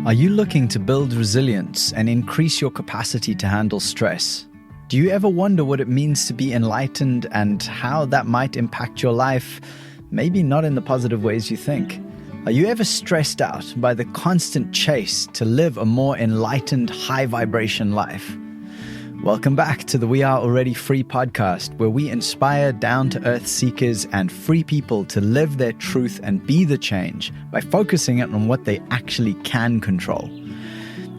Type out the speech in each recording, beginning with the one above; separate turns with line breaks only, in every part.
Are you looking to build resilience and increase your capacity to handle stress? Do you ever wonder what it means to be enlightened and how that might impact your life? Maybe not in the positive ways you think. Are you ever stressed out by the constant chase to live a more enlightened, high vibration life? Welcome back to the We Are Already Free podcast, where we inspire down-to-earth seekers and free people to live their truth and be the change by focusing on what they actually can control.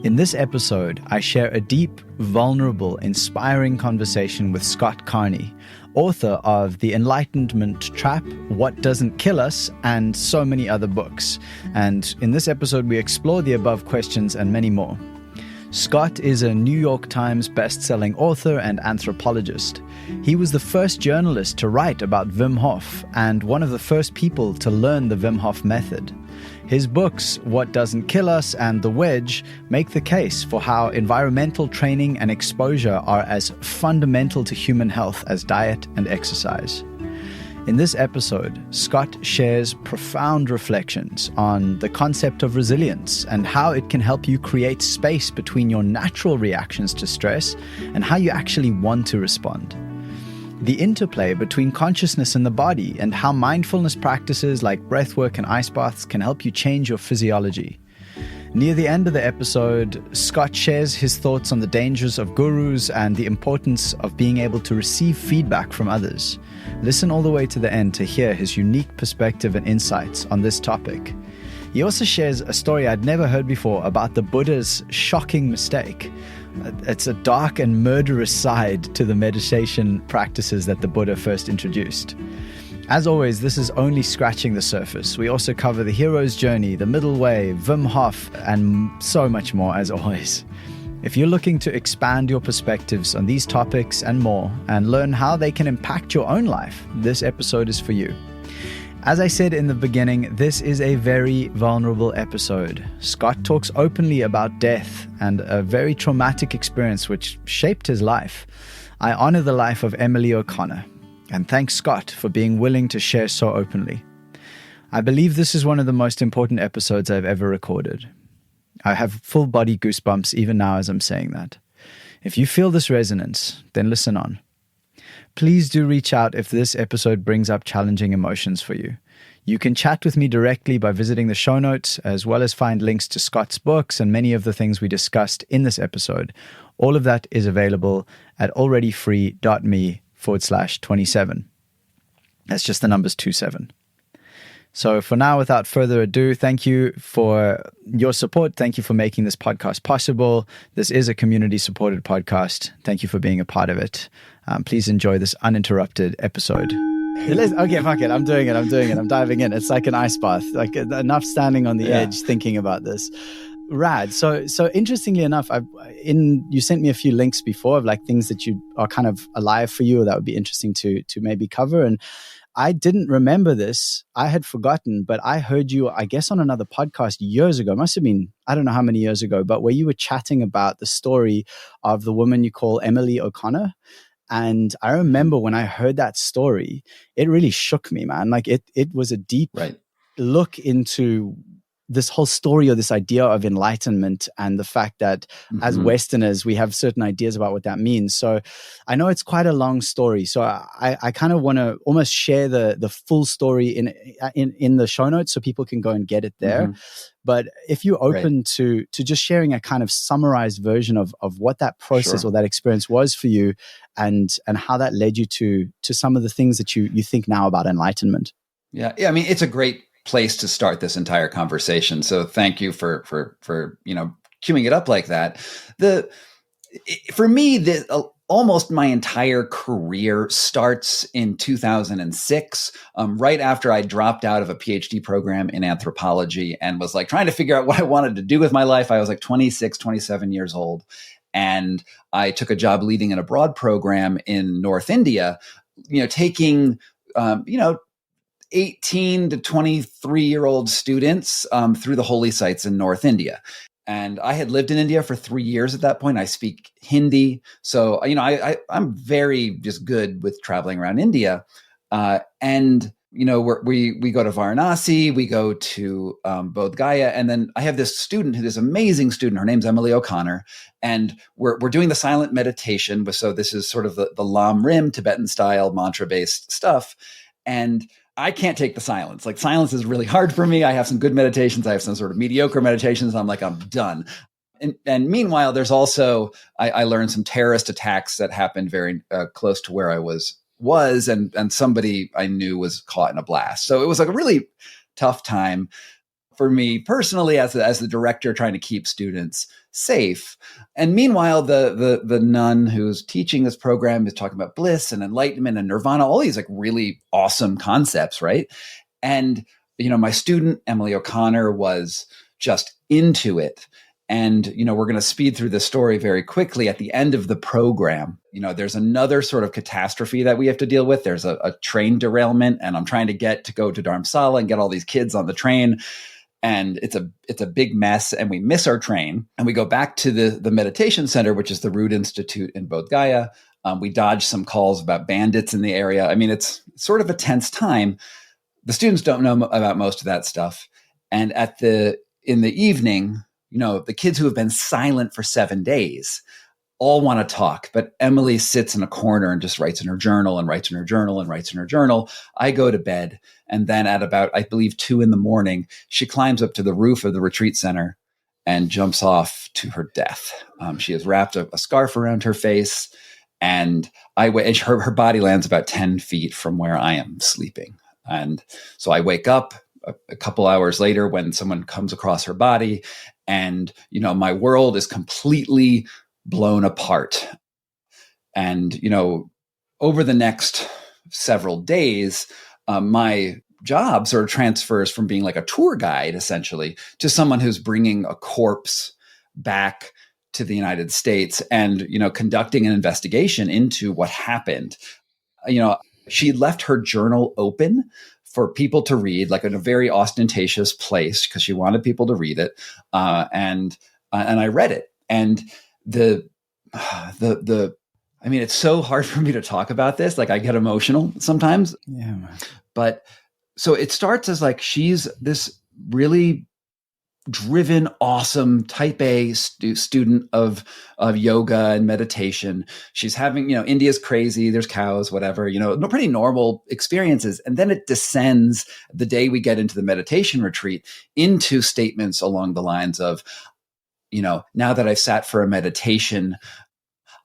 In this episode, I share a deep, vulnerable, inspiring conversation with Scott Carney, author of The Enlightenment Trap, What Doesn't Kill Us, and so many other books. And in this episode, we explore the above questions and many more. Scott is a New York Times bestselling author and anthropologist. He was the first journalist to write about Wim Hof and one of the first people to learn the Wim Hof Method. His books, What Doesn't Kill Us and The Wedge, make the case for how environmental training and exposure are as fundamental to human health as diet and exercise. In this episode, Scott shares profound reflections on the concept of resilience and how it can help you create space between your natural reactions to stress and how you actually want to respond. The interplay between consciousness and the body and how mindfulness practices like breathwork and ice baths can help you change your physiology. Near the end of the episode, Scott shares his thoughts on the dangers of gurus and the importance of being able to receive feedback from others. Listen all the way to the end to hear his unique perspective and insights on this topic. He also shares a story I'd never heard before about the Buddha's shocking mistake. It's a dark and murderous side to the meditation practices that the Buddha first introduced. As always, this is only scratching the surface. We also cover the hero's journey, the middle way, Wim Hof, and so much more as always. If you're looking to expand your perspectives on these topics and more, and learn how they can impact your own life, this episode is for you. As I said in the beginning, this is a very vulnerable episode. Scott talks openly about death and a very traumatic experience which shaped his life. I honor the life of Emily O'Connor, and thank Scott for being willing to share so openly. I believe this is one of the most important episodes I've ever recorded. I have full body goosebumps even now as I'm saying that. If you feel this resonance, then listen on. Please do reach out if this episode brings up challenging emotions for you. You can chat with me directly by visiting the show notes, as well as find links to Scott's books and many of the things we discussed in this episode. All of that is available at alreadyfree.me/27. That's just the numbers 27. So for now, without further ado, thank you for your support. Thank you for making this podcast possible. This is a community-supported podcast. Thank you for being a part of it. Please enjoy this uninterrupted episode. Okay, fuck it. I'm doing it. I'm diving in. It's like an ice bath. Like enough standing on the edge thinking about this. Rad. So interestingly enough, you sent me a few links before of like things that you are kind of alive for you or that would be interesting to maybe cover. And I didn't remember this. I had forgotten, but I heard you, I guess, on another podcast years ago. It must have been, I don't know how many years ago, but where you were chatting about the story of the woman you call Emily O'Connor. And I remember when I heard that story, it really shook me, man. Like it was a deep look into this whole story or this idea of enlightenment and the fact that as Westerners, we have certain ideas about what that means. So I know it's quite a long story. So I kind of want to almost share the full story in the show notes so people can go and get it there. But if you're open to just sharing a kind of summarized version of what that process or that experience was for you and how that led you to some of the things that you think now about enlightenment.
Yeah. I mean, it's a great place to start this entire conversation. So thank you for queuing it up like that. For me, almost my entire career starts in 2006, right after I dropped out of a PhD program in anthropology and was like trying to figure out what I wanted to do with my life. I was like 26, 27 years old. And I took a job leading an abroad program in North India, taking, 18 to 23-year-old students through the holy sites in North India. And I had lived in India for 3 years at that point. I speak Hindi. So, I'm very just good with traveling around India. And we go to Varanasi, we go to Bodh Gaya, and then I have this amazing student. Her name's Emily O'Connor, and we're doing the silent meditation. So this is sort of the Lam Rim Tibetan style mantra based stuff, and I can't take the silence. Like silence is really hard for me. I have some good meditations. I have some sort of mediocre meditations. I'm like, I'm done. And meanwhile, there's also I learned some terrorist attacks that happened very close to where I was and somebody I knew was caught in a blast. So it was like a really tough time for me personally as the director trying to keep students safe. And meanwhile, the nun who's teaching this program is talking about bliss and enlightenment and nirvana, all these like really awesome concepts, right? And my student Emily O'Connor was just into it. And, we're going to speed through this story very quickly. At the end of the program, there's another sort of catastrophe that we have to deal with. There's a train derailment, and I'm trying to go to Dharamsala and get all these kids on the train. And it's a big mess, and we miss our train. And we go back to the meditation center, which is the Root Institute in Bodh Gaya. We dodge some calls about bandits in the area. I mean, it's sort of a tense time. The students don't know about most of that stuff. And in the evening, the kids who have been silent for 7 days all want to talk, but Emily sits in a corner and just writes in her journal and writes in her journal and writes in her journal. I go to bed. And then at about, I believe, 2 a.m, she climbs up to the roof of the retreat center and jumps off to her death. She has wrapped a scarf around her face, and her body lands about 10 feet from where I am sleeping. And so I wake up a couple hours later when someone comes across her body, and, my world is completely blown apart. And, over the next several days, my job sort of transfers from being like a tour guide, essentially, to someone who's bringing a corpse back to the United States and, conducting an investigation into what happened. She left her journal open for people to read, like in a very ostentatious place, because she wanted people to read it. And I read it. And I mean, it's so hard for me to talk about this. Like I get emotional sometimes.
Yeah, man.
But so it starts as like, she's this really driven, awesome type A student of yoga and meditation. She's having, India's crazy. There's cows, whatever, pretty normal experiences. And then it descends the day we get into the meditation retreat into statements along the lines of, now that I've sat for a meditation,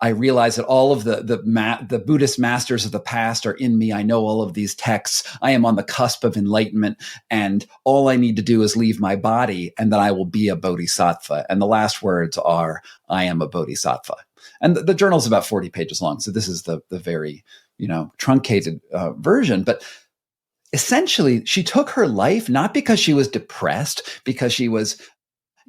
I realize that all of the Buddhist masters of the past are in me. I know all of these texts. I am on the cusp of enlightenment, and all I need to do is leave my body, and then I will be a bodhisattva. And the last words are, I am a bodhisattva. And the journal's about 40 pages long. So this is the very, truncated version. But essentially, she took her life, not because she was depressed, because she was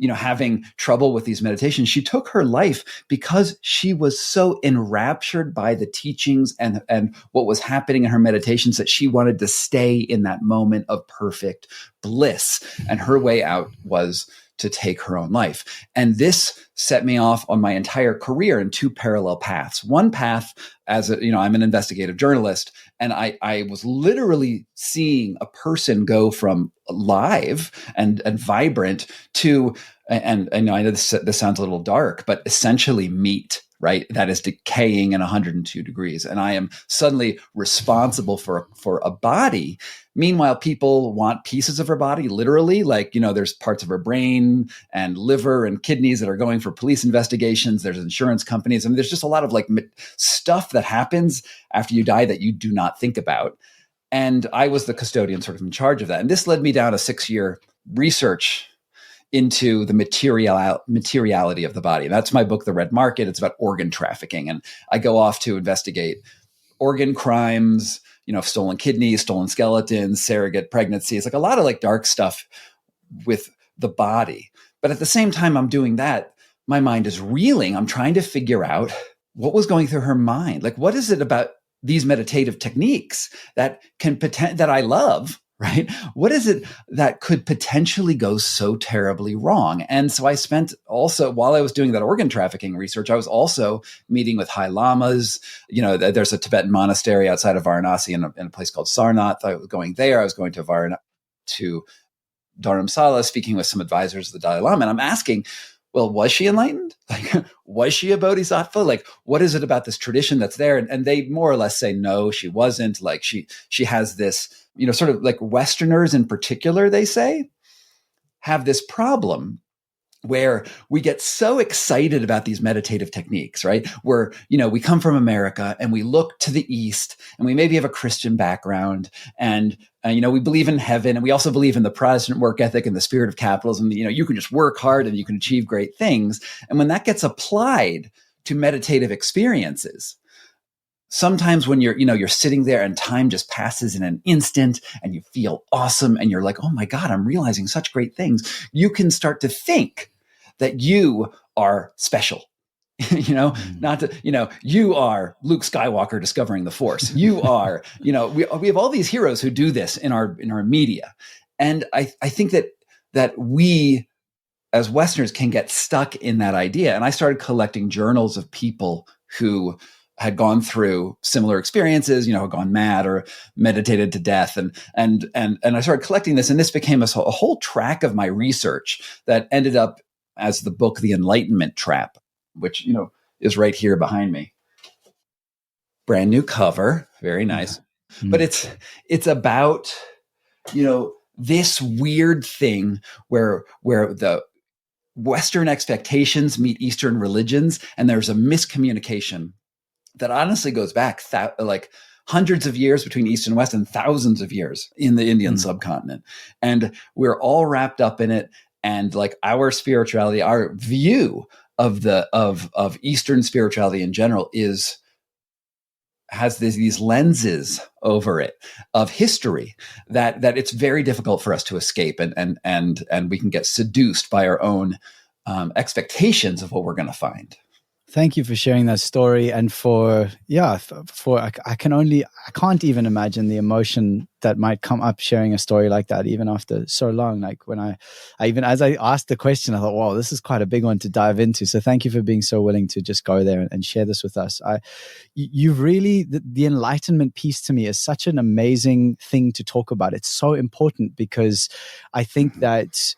having trouble with these meditations. She took her life because she was so enraptured by the teachings and what was happening in her meditations that she wanted to stay in that moment of perfect bliss. And her way out was to take her own life. And this set me off on my entire career in 2 parallel paths. One path as I'm an investigative journalist, and I was literally seeing a person go from live and vibrant to, and I know this sounds a little dark, but essentially meat, right? That is decaying in 102 degrees. And I am suddenly responsible for a body. Meanwhile, people want pieces of her body, literally, like, there's parts of her brain and liver and kidneys that are going for police investigations. There's insurance companies. I mean, there's just a lot of like stuff that happens after you die that you do not think about. And I was the custodian sort of in charge of that. And this led me down a 6-year research into the materiality of the body. And that's my book, The Red Market. It's about organ trafficking. And I go off to investigate organ crimes, stolen kidneys, stolen skeletons, surrogate pregnancies, like a lot of like dark stuff with the body. But at the same time I'm doing that, my mind is reeling. I'm trying to figure out what was going through her mind. Like, what is it about these meditative techniques that I love, right? What is it that could potentially go so terribly wrong? And so I spent also, while I was doing that organ trafficking research, I was also meeting with High Lamas. There's a Tibetan monastery outside of Varanasi in a place called Sarnath. I was going there. I was going to to Dharamsala, speaking with some advisors of the Dalai Lama. And I'm asking, well, was she enlightened? Like, was she a bodhisattva? Like, what is it about this tradition that's there? And they more or less say, no, she wasn't. Like, she has this, sort of like Westerners in particular, they say, have this problem where we get so excited about these meditative techniques, right? Where, we come from America and we look to the East and we maybe have a Christian background and, we believe in heaven and we also believe in the Protestant work ethic and the spirit of capitalism. You can just work hard and you can achieve great things. And when that gets applied to meditative experiences, sometimes when you're sitting there and time just passes in an instant and you feel awesome and you're like, oh my God, I'm realizing such great things. You can start to think that you are special. Not to, you are Luke Skywalker discovering the Force. You are, we have all these heroes who do this in our media. And I think that we as Westerners can get stuck in that idea. And I started collecting journals of people who had gone through similar experiences, had gone mad or meditated to death. And I started collecting this, and this became a whole track of my research that ended up as the book, The Enlightenment Trap, which, is right here behind me. Brand new cover. Very nice. Mm-hmm. But it's about, this weird thing where the Western expectations meet Eastern religions, and there's a miscommunication that honestly goes back like hundreds of years between East and West and thousands of years in the Indian subcontinent. And we're all wrapped up in it. And like our spirituality, our view of Eastern spirituality in general has these lenses over it of history that it's very difficult for us to escape. And we can get seduced by our own expectations of what we're going to find.
Thank you for sharing that story, and I can't even imagine the emotion that might come up sharing a story like that, even after so long. Like when I even as I asked the question, I thought, wow, this is quite a big one to dive into. So thank you for being so willing to just go there and share this with us. You've really, the enlightenment piece to me is such an amazing thing to talk about. It's so important because I think that,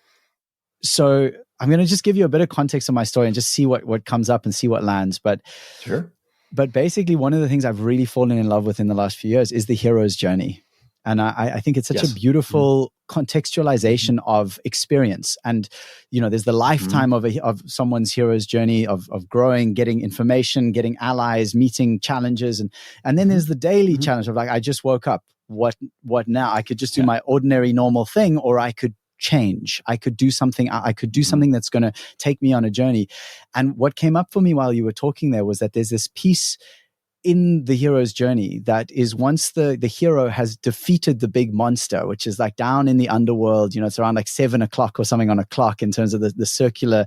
so I'm going to just give you a bit of context on my story and just see what comes up and see what lands. But
sure.
But basically, one of the things I've really fallen in love with in the last few years is the hero's journey. And I think it's such a beautiful contextualization of experience. And, there's the lifetime of someone's hero's journey of growing, getting information, getting allies, meeting challenges. And then there's the daily challenge of like, I just woke up. What now? I could just do my ordinary normal thing, or I could change. I could do something. I could do something that's going to take me on a journey. And what came up for me while you were talking there was that there's this piece in the hero's journey that is once the hero has defeated the big monster, which is like down in the underworld, it's around like 7 o'clock or something on a clock in terms of the circular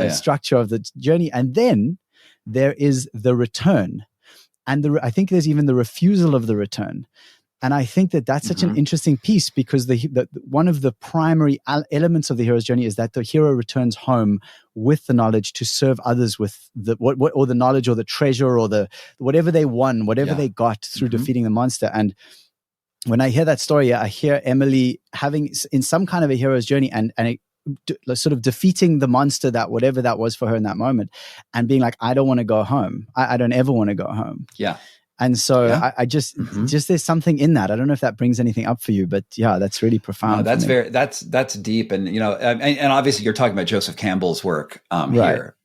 structure of the journey. And then there is the return. And I think there's even the refusal of the return. And I think that that's such an interesting piece because the one of the primary elements of the hero's journey is that the hero returns home with the knowledge to serve others with the knowledge or the treasure or the whatever they won, whatever they got through defeating the monster. And when I hear that story, I hear Emily having in some kind of a hero's journey and sort of defeating the monster, that whatever that was for her in that moment, and being like, I don't want to go home. I don't ever want to go home.
Yeah.
And so I just there's something in that. I don't know if that brings anything up for you, but that's really profound.
No, that's deep. And, and obviously you're talking about Joseph Campbell's work here.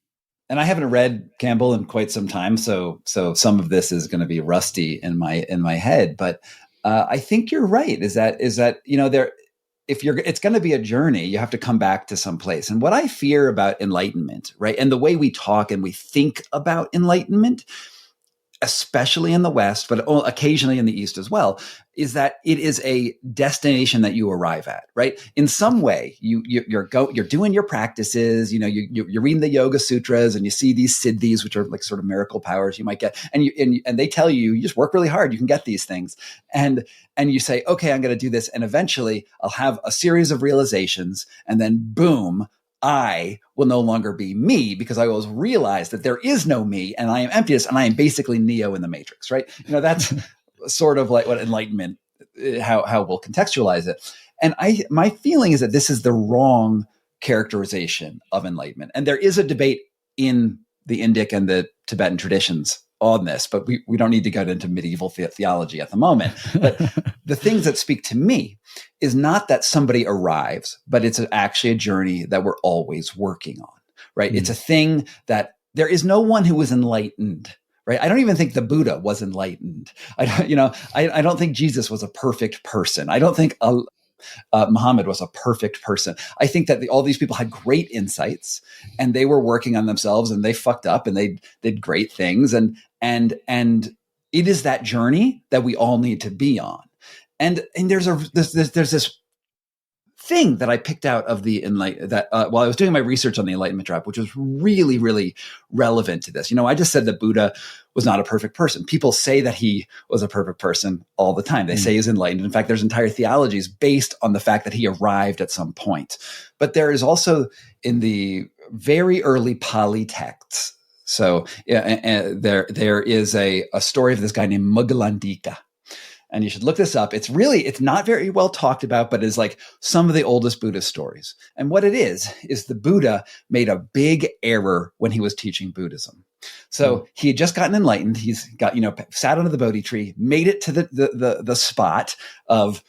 And I haven't read Campbell in quite some time. So some of this is going to be rusty in my head, but I think you're right. Is that, it's going to be a journey, you have to come back to some place. And what I fear about enlightenment, right? And the way we talk and we think about enlightenment, especially in the West, but occasionally in the East as well, is that it is a destination that you arrive at, right? In some way, you're doing your practices, you're reading the Yoga Sutras and you see these siddhis, which are like sort of miracle powers you might get. And they tell you just work really hard, you can get these things. And you say, okay, I'm going to do this. And eventually I'll have a series of realizations, and then boom, I will no longer be me, because I will realize that there is no me and I am emptiness and I am basically Neo in the Matrix, right? That's sort of like what enlightenment, how we'll contextualize it. And my feeling is that this is the wrong characterization of enlightenment. And there is a debate in the Indic and the Tibetan traditions on this, but we don't need to get into medieval theology at the moment. But the things that speak to me is not that somebody arrives, but it's actually a journey that we're always working on, right? Mm. It's a thing that there is no one who is enlightened, right? I don't even think the Buddha was enlightened. I don't think Jesus was a perfect person. I don't think Muhammad was a perfect person. I think that all these people had great insights, and they were working on themselves, and they fucked up, and they did great things. And it is that journey that we all need to be on. And there's this thing that I picked out of the while I was doing my research on the Enlightenment Trap, which was really, really relevant to this. I just said that Buddha was not a perfect person. People say that he was a perfect person all the time. They say he's enlightened. In fact, there's entire theologies based on the fact that he arrived at some point. But there is also in the very early Pali texts. So there is a story of this guy named Mugalandika. And you should look this up. It's not very well talked about, but it's like some of the oldest Buddhist stories. And what it is the Buddha made a big error when he was teaching Buddhism. So he had just gotten enlightened. He's got, sat under the Bodhi tree, made it to the spot of,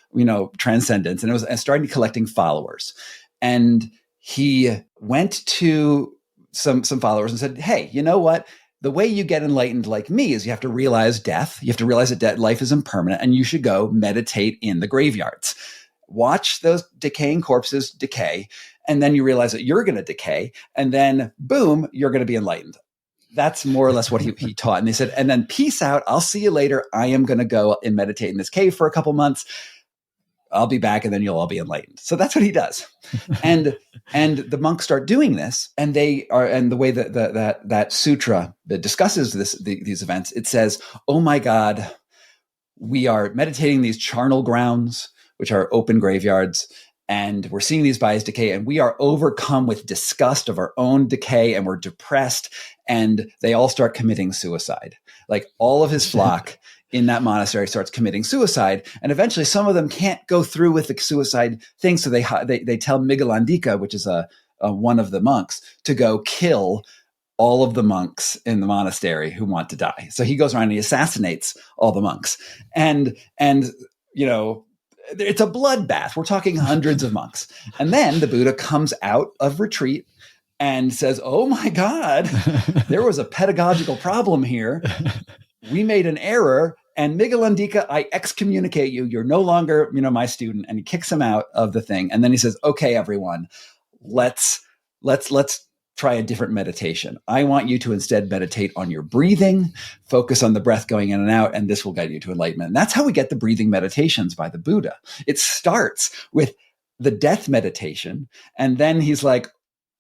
transcendence, and it was starting collecting followers. And he went to some followers and said, hey, you know what? The way you get enlightened like me is you have to realize death. You have to realize that life is impermanent, and you should go meditate in the graveyards. Watch those decaying corpses decay, and then you realize that you're going to decay, and then boom, you're going to be enlightened. That's more or less what he taught. And they said, and then peace out. I'll see you later. I am going to go and meditate in this cave for a couple months. I'll be back, and then you'll all be enlightened. So that's what he does. And the monks start doing this, and the way that sutra that discusses these events, it says, oh my God, we are meditating these charnel grounds, which are open graveyards, and we're seeing these bodies decay, and we are overcome with disgust of our own decay, and we're depressed, and they all start committing suicide. Like all of his flock in that monastery starts committing suicide, and eventually some of them can't go through with the suicide thing, so they tell Migalandika, which is one of the monks, to go kill all of the monks in the monastery who want to die. So he goes around and he assassinates all the monks, and it's a bloodbath. We're talking hundreds of monks, and then the Buddha comes out of retreat and says, "Oh my God, there was a pedagogical problem here. We made an error, and Migalandika, I excommunicate you. You're no longer, my student." And he kicks him out of the thing. And then he says, "Okay, everyone, let's try a different meditation. I want you to instead meditate on your breathing, focus on the breath going in and out, and this will guide you to enlightenment." And that's how we get the breathing meditations by the Buddha. It starts with the death meditation, and then he's like,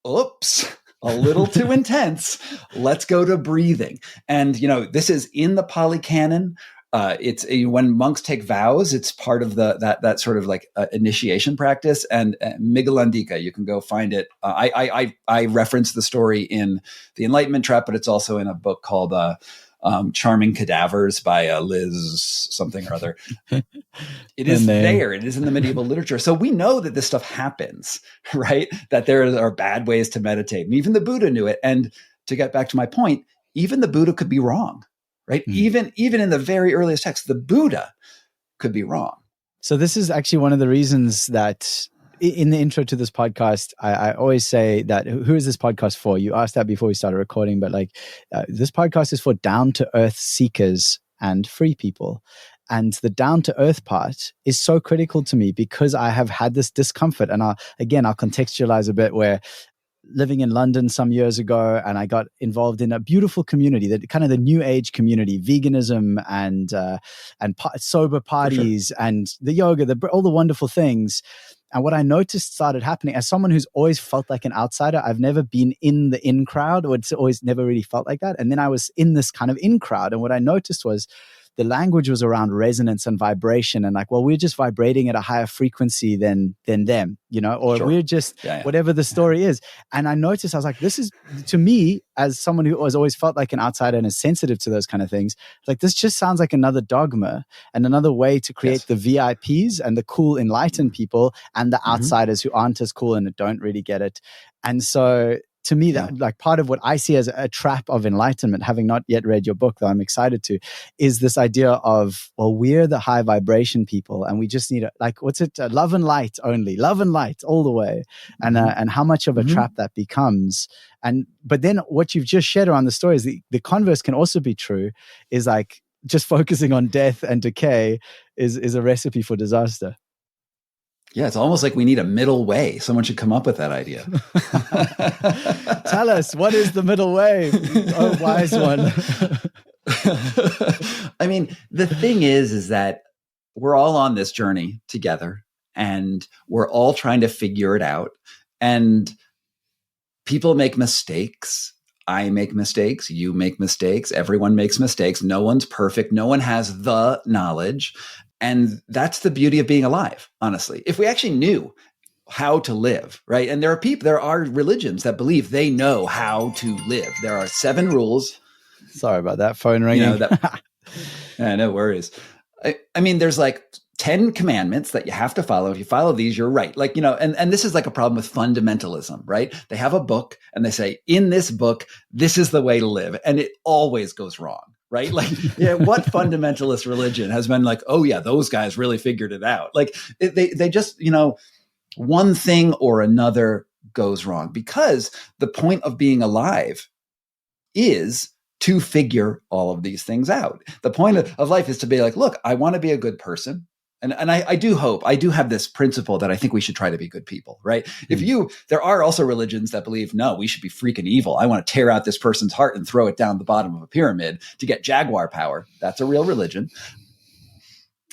oops, a little too intense. Let's go to breathing. And, this is in the Pali Canon. It's when monks take vows, it's part of that sort of like initiation practice. And Migalandika, you can go find it. I reference the story in the Enlightenment Trap, but it's also in a book called Charming Cadavers by Liz something or other. It is there. It is in the medieval literature. So we know that this stuff happens, right? That there are bad ways to meditate. And even the Buddha knew it. And to get back to my point, even the Buddha could be wrong, right? Even in the very earliest texts, the Buddha could be wrong.
So this is actually one of the reasons that in the intro to this podcast, I always say that who is this podcast for? You asked that before we started recording, but this podcast is for down-to-earth seekers and free people. And the down-to-earth part is so critical to me because I have had this discomfort. And I'll contextualize a bit where living in London some years ago, and I got involved in a beautiful community, that kind of the new age community, veganism and sober parties and the yoga, all the wonderful things. And what I noticed started happening, as someone who's always felt like an outsider, I've never been in the in crowd, or it's always never really felt like that. And then I was in this kind of in crowd. And what I noticed was the language was around resonance and vibration, and like, well, we're just vibrating at a higher frequency than them, or
Sure.
we're just whatever the story is. And I noticed, I was like, this is, to me, as someone who has always felt like an outsider and is sensitive to those kind of things, like, this just sounds like another dogma and another way to create the VIPs and the cool enlightened people and the outsiders who aren't as cool and don't really get it. And so to me, that like part of what I see as a trap of enlightenment, having not yet read your book, though I'm excited to, is this idea of, well, we're the high vibration people, and we just need love and light only, love and light all the way, and how much of a trap that becomes. But then what you've just shared around the story is the converse can also be true, is like just focusing on death and decay is a recipe for disaster.
Yeah, it's almost like we need a middle way. Someone should come up with that idea.
Tell us, what is the middle way? Oh, wise one.
I mean, the thing is that we're all on this journey together, and we're all trying to figure it out. And people make mistakes. I make mistakes. You make mistakes. Everyone makes mistakes. No one's perfect. No one has the knowledge. And that's the beauty of being alive, honestly. If we actually knew how to live, right? And there are religions that believe they know how to live. There are 7 rules.
Sorry about that phone ringing.
No worries. I mean, there's like 10 commandments that you have to follow. If you follow these, you're right. Like, and this is like a problem with fundamentalism, right? They have a book and they say, in this book, this is the way to live. And it always goes wrong. Right? Like, what fundamentalist religion has been like, oh yeah, those guys really figured it out. Like they just, one thing or another goes wrong, because the point of being alive is to figure all of these things out. The point of life is to be like, look, I want to be a good person. And I do have this principle that I think we should try to be good people, right? There are also religions that believe, no, we should be freaking evil. I want to tear out this person's heart and throw it down the bottom of a pyramid to get jaguar power. That's a real religion.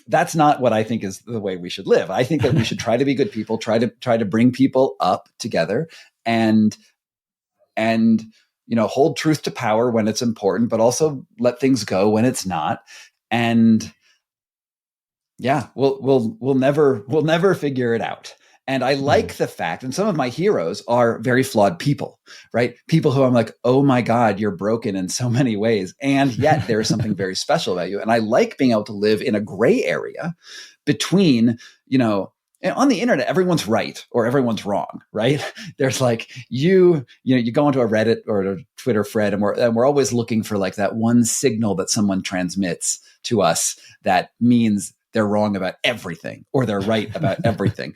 That's not what I think is the way we should live. I think that we should try to be good people, try to bring people up together and hold truth to power when it's important, but also let things go when it's not. And yeah, we'll never figure it out. And I like the fact, and some of my heroes are very flawed people, right? People who I'm like, oh my God, you're broken in so many ways. And yet there is something very special about you. And I like being able to live in a gray area between, on the internet, everyone's right or everyone's wrong, right? There's like, you go into a Reddit or a Twitter thread, and we're always looking for like that one signal that someone transmits to us that means they're wrong about everything or they're right about everything.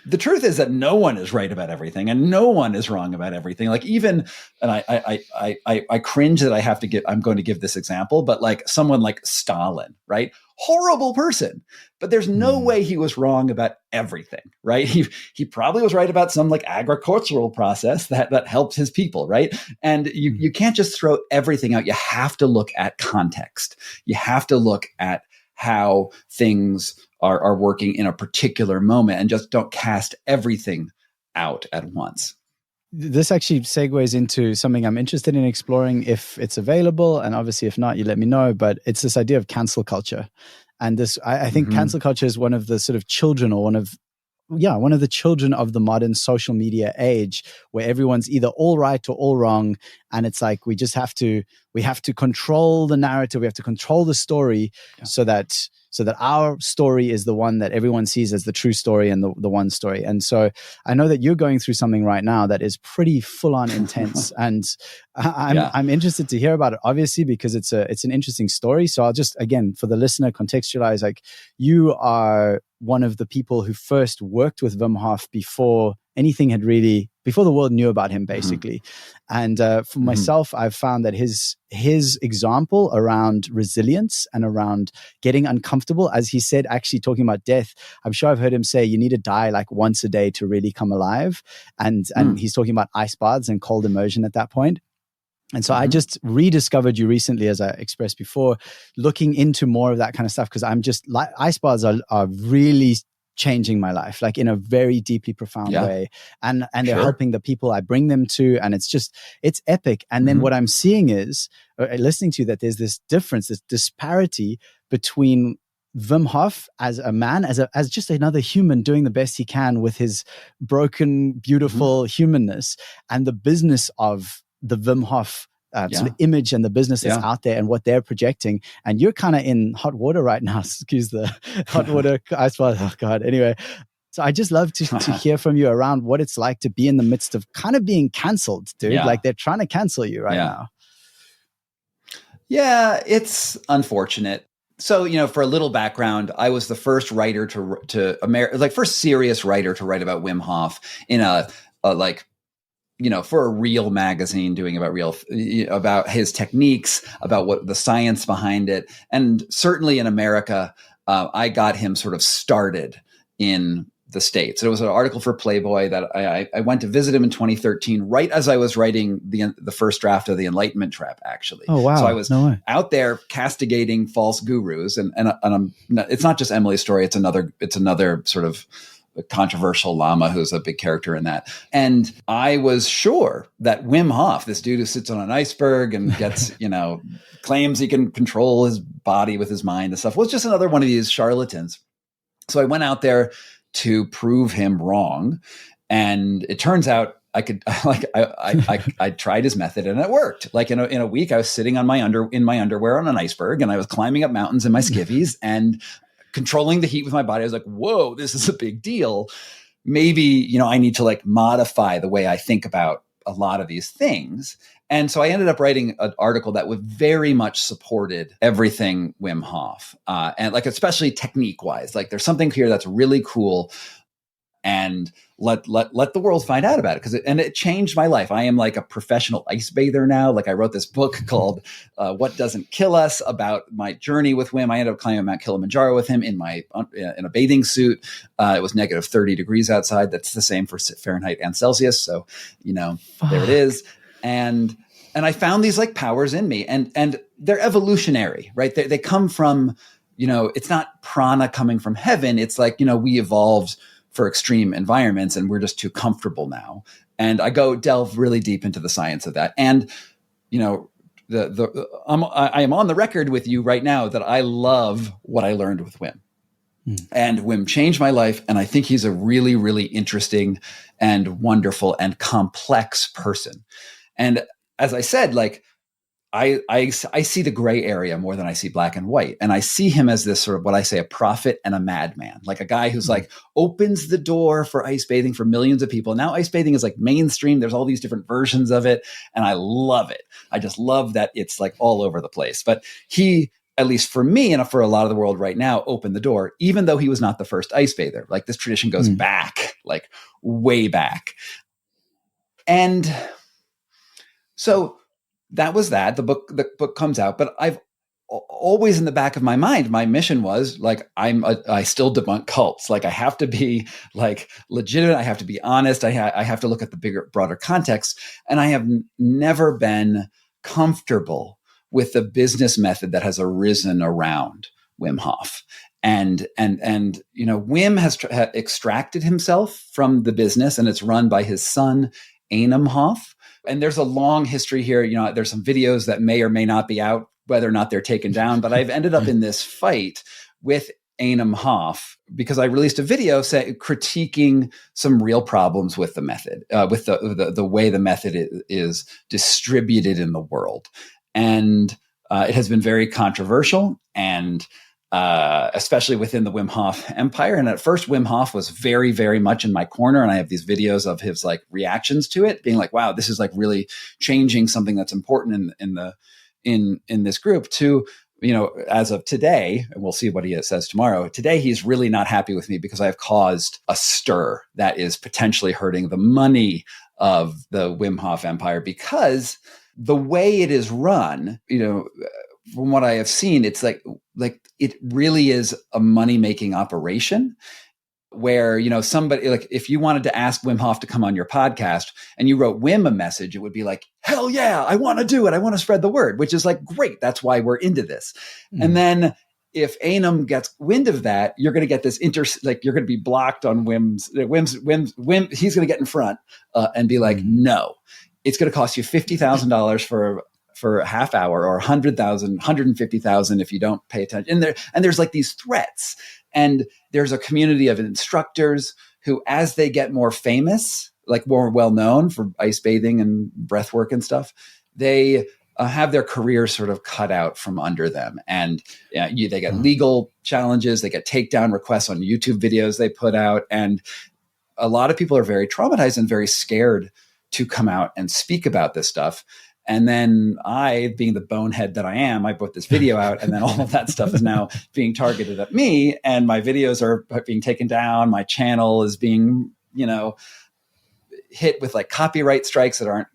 The truth is that no one is right about everything and no one is wrong about everything. Like even, and I cringe that I'm going to give this example, but like someone like Stalin, right? Horrible person, but there's no way he was wrong about everything, right? He probably was right about some like agricultural process that helped his people, right? And you can't just throw everything out. You have to look at context. You have to look at how things are working in a particular moment, and just don't cast everything out at once.
This actually segues into something I'm interested in exploring if it's available. And obviously, if not, you let me know. But it's this idea of cancel culture. And this, I think cancel culture is one of the sort of children, or one of the children of the modern social media age, where everyone's either all right or all wrong. And it's like, we have to control the narrative. We have to control the story so that our story is the one that everyone sees as the true story and the one story. And so I know that you're going through something right now that is pretty full on intense. And I'm interested to hear about it, obviously, because it's an interesting story. So I'll just, again, for the listener, contextualize, like, you are one of the people who first worked with Wim Hof before anything had really before the world knew about him,
Mm-hmm.
basically. And for myself, I've found that his example around resilience and around getting uncomfortable, as he said, actually talking about death, I'm sure I've heard him say, you need to die like once a day to really come alive. And he's talking about ice baths and cold immersion at that point. And so I just rediscovered you recently, as I expressed before, looking into more of that kind of stuff, because I'm just like, ice baths are really changing my life, like in a very deeply profound way. And they're helping the people I bring them to. And it's epic. And then what I'm seeing is, listening to you, that there's this difference, this disparity between Wim Hof as a man, as just another human doing the best he can with his broken, beautiful humanness, and the business of the Wim Hof sort of image and the business that's out there and what they're projecting. And you're kind of in hot water right now. Excuse the hot water ice bath. Oh God. Anyway, so I just love to hear from you around what it's like to be in the midst of kind of being canceled, dude. Like they're trying to cancel you right now.
Yeah, it's unfortunate. So, for a little background, I was the first writer first serious writer to write about Wim Hof in a for a real magazine, doing about his techniques, about what the science behind it. And certainly in America, I got him sort of started in the States. It was an article for Playboy that I went to visit him in 2013, right as I was writing the first draft of the Enlightenment Trap, actually.
Oh, wow.
So I was out there castigating false gurus. And it's not just Emily's story. It's another sort of controversial Lama who's a big character in that. And I was sure that Wim Hof, this dude who sits on an iceberg and gets, claims he can control his body with his mind and stuff, was just another one of these charlatans. So I went out there to prove him wrong. And it turns out I tried his method and it worked. Like in a week, I was sitting in my underwear on an iceberg, and I was climbing up mountains in my skivvies and controlling the heat with my body. I was like, whoa, this is a big deal. Maybe, I need to modify the way I think about a lot of these things. And so I ended up writing an article that would very much supported everything Wim Hof. And especially technique wise, there's something here that's really cool, and let the world find out about it. It changed my life. I am like a professional ice bather now. I wrote this book called What Doesn't Kill Us, about my journey with Wim. I ended up climbing Mount Kilimanjaro with him in a bathing suit. It was negative 30 degrees outside. That's the same for Fahrenheit and Celsius. So, there it is. And I found these powers in me, and they're evolutionary, right? They come from, it's not prana coming from heaven. It's we evolved for extreme environments, and we're just too comfortable now. And I delve really deep into the science of that. And, I am on the record with you right now that I love what I learned with Wim. And Wim changed my life. And I think he's a really, really interesting and wonderful and complex person. And as I said, I see the gray area more than I see black and white. And I see him as this sort of what I say, a prophet and a madman, like a guy who's opens the door for ice bathing for millions of people. Now ice bathing is mainstream. There's all these different versions of it. And I love it. I just love that it's all over the place. But he, at least for me and for a lot of the world right now, opened the door, even though he was not the first ice bather. This tradition goes back, way back. And so that was that. The book comes out, but I've always in the back of my mind, my mission was I still debunk cults. I have to be legitimate. I have to be honest. I have to look at the broader context. And I have never been comfortable with the business method that has arisen around Wim Hof. And Wim has extracted himself from the business, and it's run by his son, Enam Hof. And there's a long history here. There's some videos that may or may not be out, whether or not they're taken down. But I've ended up in this fight with Enam Hof because I released a video critiquing some real problems with the method, with the way the method is distributed in the world. And it has been very controversial, and especially within the Wim Hof empire. And at first, Wim Hof was very, very much in my corner. And I have these videos of his reactions to it, being wow, this is really changing something that's important in this group. To, as of today, and we'll see what he says tomorrow. Today, he's really not happy with me because I have caused a stir that is potentially hurting the money of the Wim Hof empire, because the way it is run, from what I have seen, it's like it really is a money-making operation where, somebody, like, if you wanted to ask Wim Hof to come on your podcast and you wrote Wim a message, it would be like, hell yeah, I want to do it. I want to spread the word, which is like, great. That's why we're into this. And then if Anam gets wind of that, you're going to get this you're going to be blocked on Wim's, he's going to get in front and be like, no, it's going to cost you $50,000 for a half hour, or 100,000, 150,000 if you don't pay attention. And there's like these threats. And there's a community of instructors who, as they get more famous, like more well-known for ice bathing and breath work and stuff, they have their careers sort of cut out from under them. And they get legal challenges. They get takedown requests on YouTube videos they put out. And a lot of people are very traumatized and very scared to come out and speak about this stuff. And then I, being the bonehead that I am, I put this video out, and then all of that stuff is now being targeted at me, and my videos are being taken down. My channel is being, hit with like copyright strikes that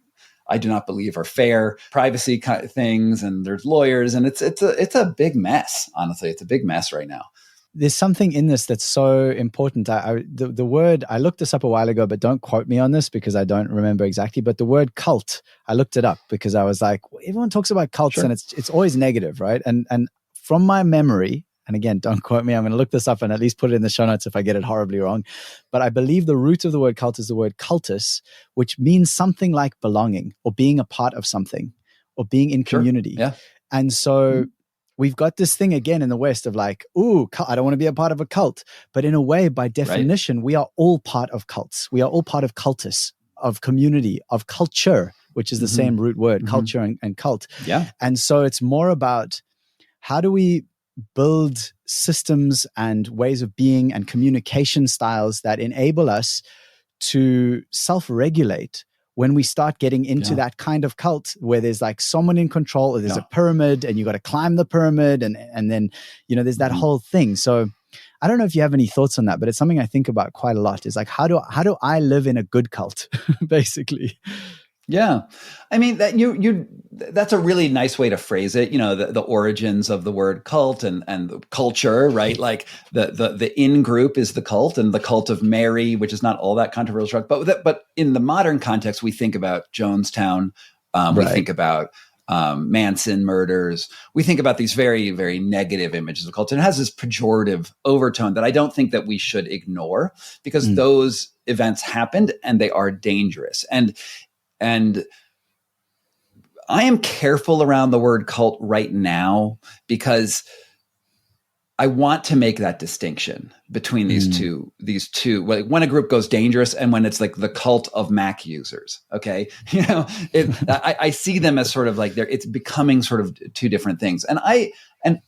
I do not believe are fair, privacy things, and there's lawyers, and it's a big mess. Honestly, it's a big mess right now.
There's something in this that's so important. The word, I looked this up a while ago, but don't quote me on this because I don't remember exactly. But the word cult, I looked it up because I was like, everyone talks about cults, and it's always negative, right? And from my memory, and again, don't quote me, I'm going to look this up and at least put it in the show notes if I get it horribly wrong. But I believe the root of the word cult is the word cultus, which means something like belonging or being a part of something or being in community.
Yeah.
And so we've got this thing again in the West of like, ooh, I don't want to be a part of a cult. But in a way, by definition, we are all part of cults. We are all part of cultus, of community, of culture, which is the same root word, culture and cult.
Yeah.
And so it's more about how do we build systems and ways of being and communication styles that enable us to self-regulate when we start getting into that kind of cult where there's like someone in control, or there's a pyramid and you got to climb the pyramid, and then, there's that whole thing. So I don't know if you have any thoughts on that, but it's something I think about quite a lot, is like, how do I live in a good cult, basically?
Yeah. I mean, that's a really nice way to phrase it. The origins of the word cult and the culture, right? Like the in group is the cult, and the cult of Mary, which is not all that controversial. But in the modern context, we think about Jonestown. We think about Manson murders. We think about these very, very negative images of culture. And it has this pejorative overtone that I don't think that we should ignore, because those events happened and they are dangerous. And I am careful around the word cult right now, because I want to make that distinction between these two, like when a group goes dangerous and when it's like the cult of Mac users. Okay. I see them as sort of like it's becoming sort of two different things. And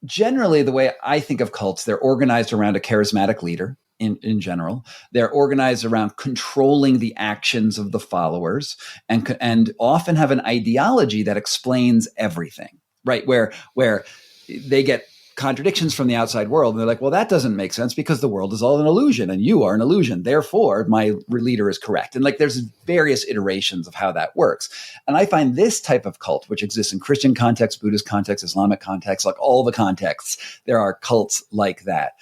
generally the way I think of cults, they're organized around a charismatic leader. In general, they're organized around controlling the actions of the followers, and often have an ideology that explains everything, right? Where they get contradictions from the outside world, and they're like, well, that doesn't make sense because the world is all an illusion and you are an illusion. Therefore, my leader is correct. And like, there's various iterations of how that works. And I find this type of cult, which exists in Christian context, Buddhist context, Islamic context, like all the contexts, there are cults like that.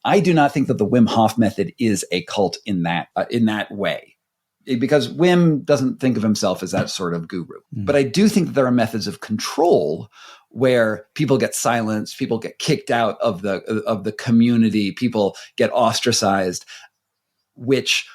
I do not think that the Wim Hof method is a cult in that way, because Wim doesn't think of himself as that sort of guru. But I do think that there are methods of control where people get silenced, people get kicked out of the community, people get ostracized, which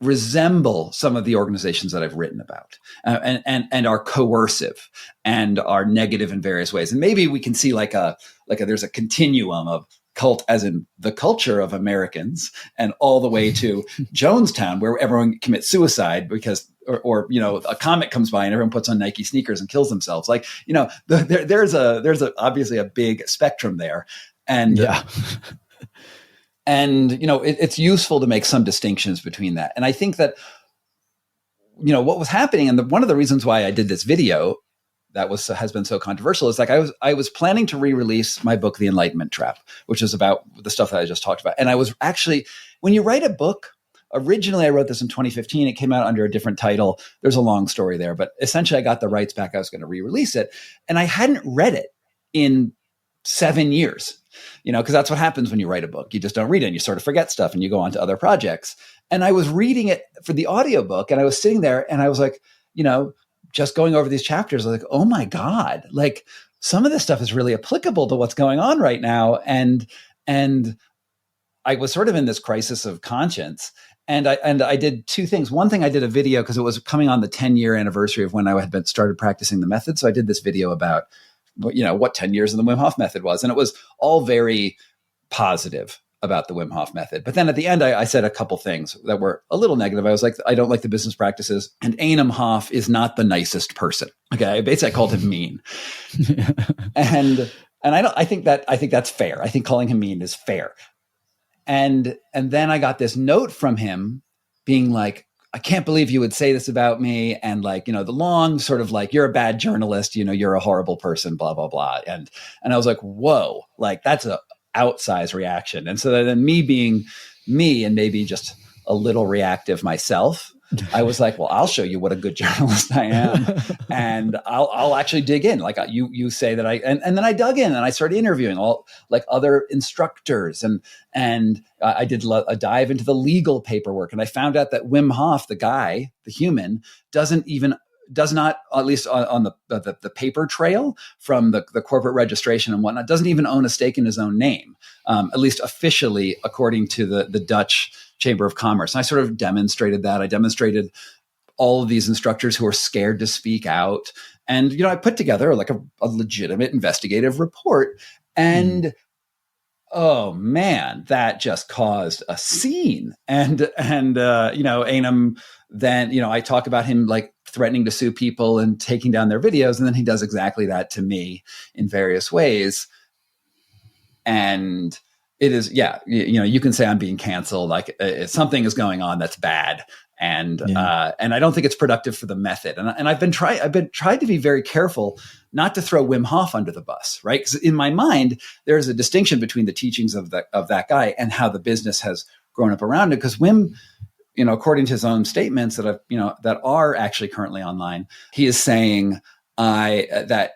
resemble some of the organizations that I've written about, and are coercive and are negative in various ways. And maybe we can see there's a continuum of cult as in the culture of Americans, and all the way to Jonestown, where everyone commits suicide because, or a comet comes by and everyone puts on Nike sneakers and kills themselves. Like, there's obviously a big spectrum there. And it's useful to make some distinctions between that. And I think that, what was happening, and one of the reasons why I did this video that has been so controversial, is like I was planning to re-release my book, The Enlightenment Trap, which is about the stuff that I just talked about. And I was actually, when you write a book originally I wrote this in 2015. It came out under a different title. There's a long story there, but essentially I got the rights back. I was going to re-release it. And I hadn't read it in 7 years, because that's what happens when you write a book. You just don't read it and you sort of forget stuff and you go on to other projects. And I was reading it for the audiobook and I was sitting there and I was like, just going over these chapters, I was like, oh my God, like some of this stuff is really applicable to what's going on right now. And I was sort of in this crisis of conscience. And I did two things. One thing, I did a video because it was coming on the 10-year anniversary of when I had started practicing the method. So I did this video about, what 10 years of the Wim Hof Method was. And it was all very positive about the Wim Hof Method. But then at the end, I said a couple things that were a little negative. I was like, I don't like the business practices. And Wim Hof is not the nicest person. Okay. Basically, I called him mean. And I think that's fair. I think calling him mean is fair. And then I got this note from him being like, I can't believe you would say this about me. And like, the long sort of like, you're a bad journalist, you're a horrible person, blah, blah, blah. And I was like, whoa, like that's a outsized reaction. And so then me being me and maybe just a little reactive myself, I was like, well, I'll show you what a good journalist I am. And I'll actually dig in. Like you say that and then I dug in and I started interviewing all like other instructors and I did a dive into the legal paperwork. And I found out that Wim Hof, the guy, the human, does not, at least on the paper trail from the corporate registration and whatnot, doesn't even own a stake in his own name, at least officially, according to the Dutch Chamber of Commerce. And I sort of demonstrated that. I demonstrated all of these instructors who are scared to speak out. And, I put together like a legitimate investigative report. And oh man, that just caused a scene. And Anam, then, I talk about him like threatening to sue people and taking down their videos. And then he does exactly that to me in various ways. And it is, you can say I'm being canceled. Like something is going on that's bad. And I don't think it's productive for the method. And I've been trying to be very careful not to throw Wim Hof under the bus, right? Because in my mind, there's a distinction between the teachings of that guy and how the business has grown up around it. Because Wim, according to his own statements that are actually currently online, he is saying that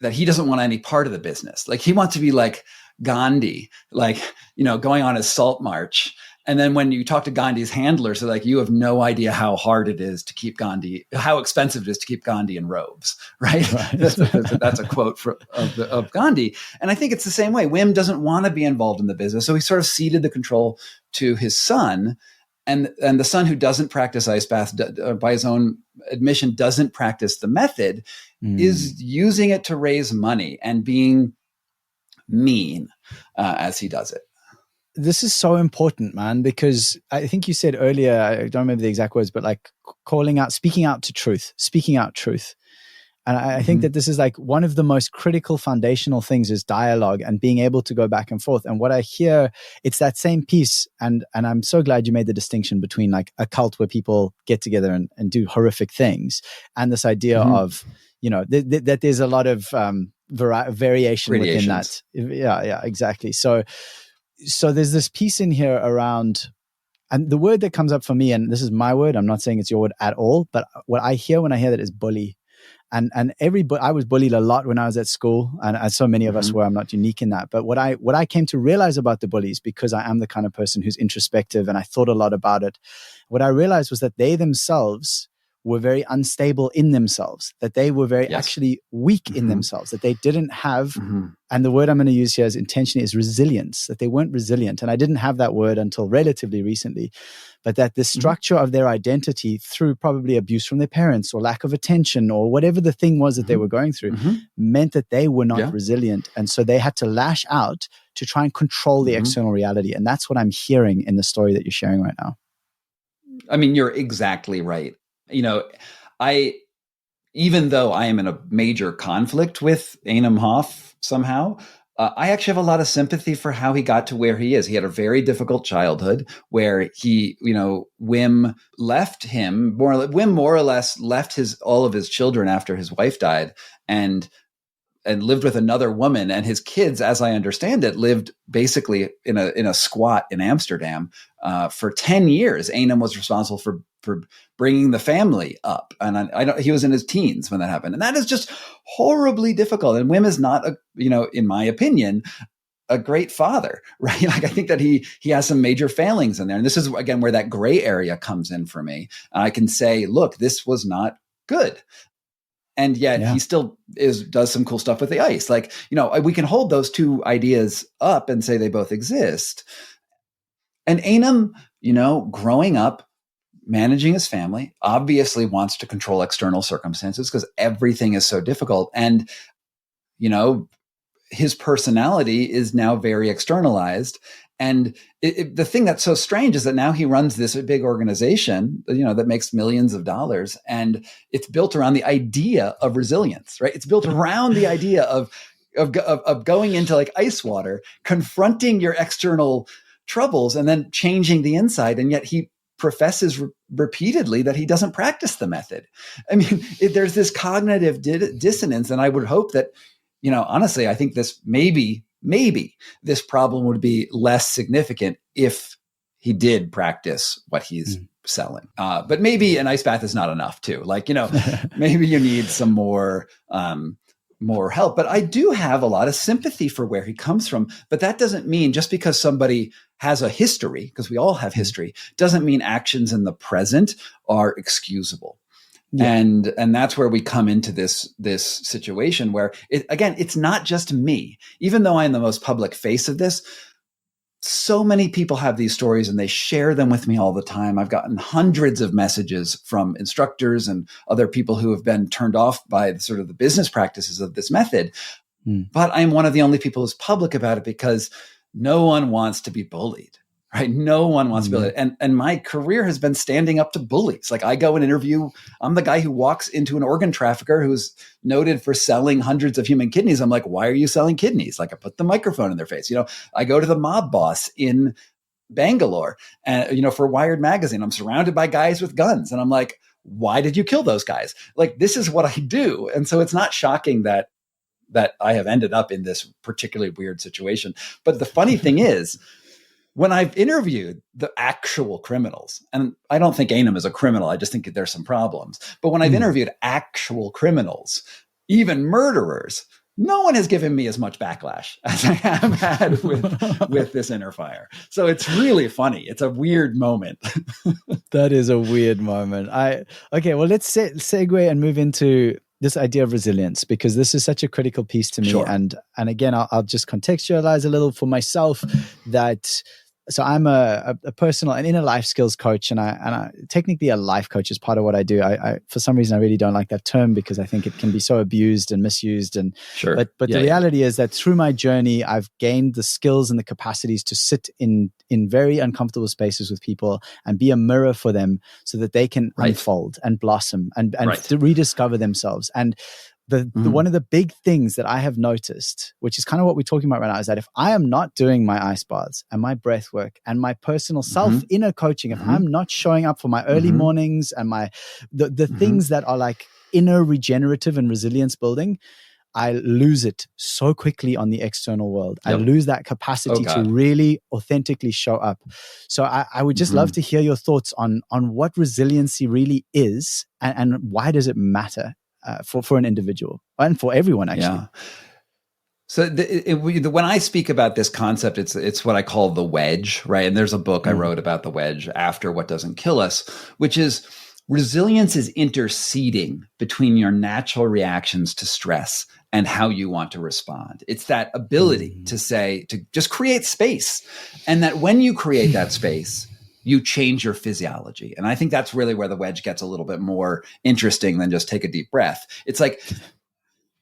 he doesn't want any part of the business. Like he wants to be like Gandhi, like, going on his salt march. And then when you talk to Gandhi's handlers, they're like, you have no idea how hard it is to keep Gandhi, how expensive it is to keep Gandhi in robes, right? That's a quote of Gandhi. And I think it's the same way. Wim doesn't want to be involved in the business. So he sort of ceded the control to his son. And the son who doesn't practice ice baths, by his own admission, doesn't practice the method, is using it to raise money and being mean as he does it.
This is so important, man, because I think you said earlier, I don't remember the exact words, but like speaking out truth. And I think that this is like one of the most critical foundational things is dialogue and being able to go back and forth. And what I hear, it's that same piece. And I'm so glad you made the distinction between like a cult where people get together and do horrific things and this idea of, that there's a lot of variation within that. Yeah, exactly. So there's this piece in here around, and the word that comes up for me, and this is my word, I'm not saying it's your word at all, but what I hear when I hear that is bully. And I was bullied a lot when I was at school, and as so many of us were, I'm not unique in that. But what I came to realize about the bullies, because I am the kind of person who's introspective and I thought a lot about it, what I realized was that they themselves were very unstable in themselves, that they were very actually weak in themselves, that they didn't have, and the word I'm going to use here as intentionally is resilience, that they weren't resilient. And I didn't have that word until relatively recently, but that the structure of their identity through probably abuse from their parents or lack of attention or whatever the thing was that they were going through meant that they were not resilient. And so they had to lash out to try and control the external reality. And that's what I'm hearing in the story that you're sharing right now.
I mean, you're exactly right. Even though I am in a major conflict with Wim Hof somehow, I actually have a lot of sympathy for how he got to where he is. He had a very difficult childhood where Wim left him, Wim more or less left all of his children after his wife died and lived with another woman, and his kids, as I understand it, lived basically in a squat in Amsterdam for 10 years. Einem was responsible for bringing the family up, and he was in his teens when that happened, and that is just horribly difficult. And Wim is not in my opinion, a great father, right? Like, I think that he has some major failings in there, and this is again where that gray area comes in for me. I can say, look, this was not good. And yet he still does some cool stuff with the ice. Like, we can hold those two ideas up and say they both exist. And Einem, growing up, managing his family, obviously wants to control external circumstances because everything is so difficult. And, his personality is now very externalized. And the thing that's so strange is that now he runs this big organization, that makes millions of dollars, and it's built around the idea of resilience, right? It's built around the idea of going into like ice water, confronting your external troubles, and then changing the inside. And yet he professes repeatedly that he doesn't practice the method. I mean, there's this cognitive dissonance, and I would hope that, honestly, I think this maybe this problem would be less significant if he did practice what he's selling. But maybe an ice bath is not enough too. Like, maybe you need some more help. But I do have a lot of sympathy for where he comes from. But that doesn't mean just because somebody has a history, because we all have history, doesn't mean actions in the present are excusable. Yeah. And that's where we come into this situation where it's not just me. Even though I'm the most public face of this, so many people have these stories and they share them with me all the time. I've gotten hundreds of messages from instructors and other people who have been turned off by sort of the business practices of this method. But I'm one of the only people who's public about it because no one wants to be bullied. Right? No one wants to build it. And my career has been standing up to bullies. Like, I go and interview, I'm the guy who walks into an organ trafficker who's noted for selling hundreds of human kidneys. I'm like, why are you selling kidneys? Like, I put the microphone in their face. I go to the mob boss in Bangalore, and, for Wired magazine, I'm surrounded by guys with guns. And I'm like, why did you kill those guys? Like, this is what I do. And so it's not shocking that I have ended up in this particularly weird situation. But the funny thing is, when I've interviewed the actual criminals, and I don't think Einem is a criminal, I just think there's some problems. But when I've interviewed actual criminals, even murderers, no one has given me as much backlash as I have had with this inner fire. So it's really funny. It's a weird moment.
That is a weird moment. Okay, well, let's segue and move into this idea of resilience, because this is such a critical piece to me.
Sure.
And again, I'll just contextualize a little for myself that. So I'm a personal and inner life skills coach, and I technically a life coach is part of what I do. I for some reason I really don't like that term because I think it can be so abused and misused. And
sure,
but the reality is that through my journey, I've gained the skills and the capacities to sit in very uncomfortable spaces with people and be a mirror for them, so that they can unfold and blossom and to rediscover themselves. And the one of the big things that I have noticed, which is kind of what we're talking about right now, is that if I am not doing my ice baths and my breath work and my personal self inner coaching, if I'm not showing up for my early mornings and the things that are like inner regenerative and resilience building, I lose it so quickly on the external world. Yep. I lose that capacity to really authentically show up. So I would just love to hear your thoughts on what resiliency really is and why does it matter for an individual and for everyone, actually.
Yeah. So when I speak about this concept, it's what I call the wedge, right? And there's a book I wrote about the wedge, After What Doesn't Kill Us, which is resilience is interceding between your natural reactions to stress and how you want to respond. It's that ability to just create space. And that when you create that space, you change your physiology. And I think that's really where the wedge gets a little bit more interesting than just take a deep breath. It's like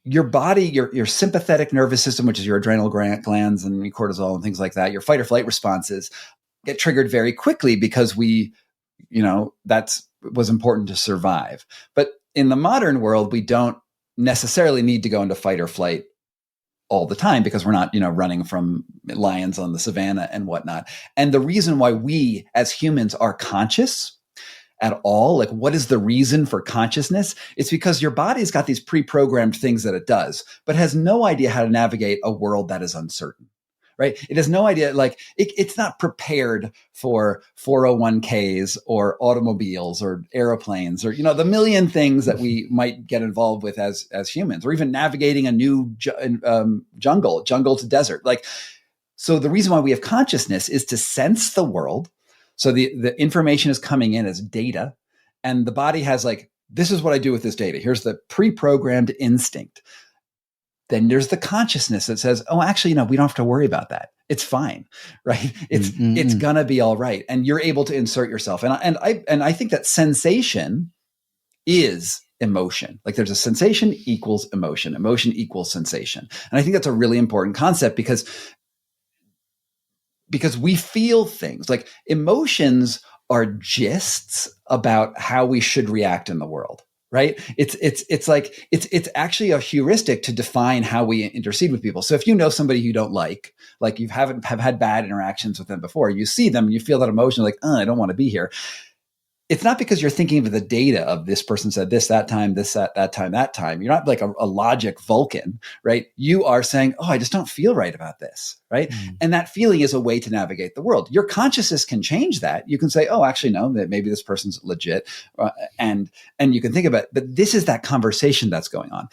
your body, your sympathetic nervous system, which is your adrenal glands and your cortisol and things like that, your fight or flight responses get triggered very quickly because that's was important to survive. But in the modern world, we don't necessarily need to go into fight or flight all the time because we're not, running from lions on the savannah and whatnot. And the reason why we as humans are conscious at all, like what is the reason for consciousness? It's because your body's got these pre-programmed things that it does, but has no idea how to navigate a world that is uncertain. Right? It has no idea, like it's not prepared for 401ks or automobiles or airplanes or, the million things that we might get involved with as humans, or even navigating a new jungle to desert. So the reason why we have consciousness is to sense the world. So the information is coming in as data, and the body has this is what I do with this data. Here's the pre-programmed instinct. Then there's the consciousness that says, oh, actually, we don't have to worry about that. It's fine, right? It's gonna be all right. And you're able to insert yourself. And I think that sensation is emotion. Like there's a sensation equals emotion equals sensation. And I think that's a really important concept because we feel things. Like emotions are gists about how we should react in the world. Right? It's actually a heuristic to define how we intercede with people. So if you know somebody you don't like you have had bad interactions with them before, you see them, you feel that emotion, I don't want to be here. It's not because you're thinking of the data of this person said this, that time, this, that time. You're not like a logic Vulcan, right? You are saying, oh, I just don't feel right about this, right? And that feeling is a way to navigate the world. Your consciousness can change that. You can say, oh, actually, no, that maybe this person's legit. And you can think about it, but this is that conversation that's going on.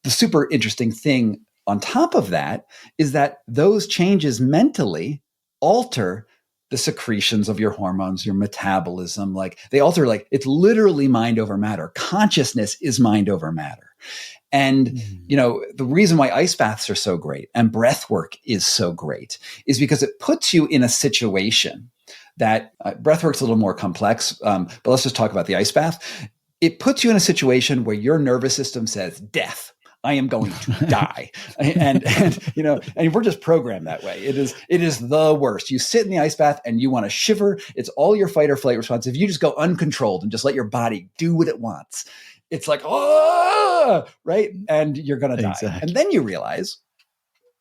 The super interesting thing on top of that is that those changes mentally alter the secretions of your hormones, your metabolism, they alter, it's literally mind over matter. Consciousness is mind over matter. And, the reason why ice baths are so great and breath work is so great is because it puts you in a situation that breath work's a little more complex, but let's just talk about the ice bath. It puts you in a situation where your nervous system says death. I am going to die. And we're just programmed that way. It is the worst. You sit in the ice bath and you want to shiver. It's all your fight or flight response. If you just go uncontrolled and just let your body do what it wants, it's like, oh, right? And you're going to die. Exactly. And then you realize,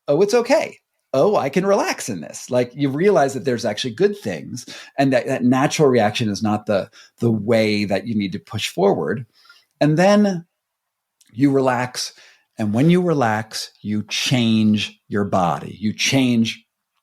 oh, it's okay. Oh, I can relax in this. You realize that there's actually good things, and that natural reaction is not the way that you need to push forward. And then you relax. And when you relax, you change your body.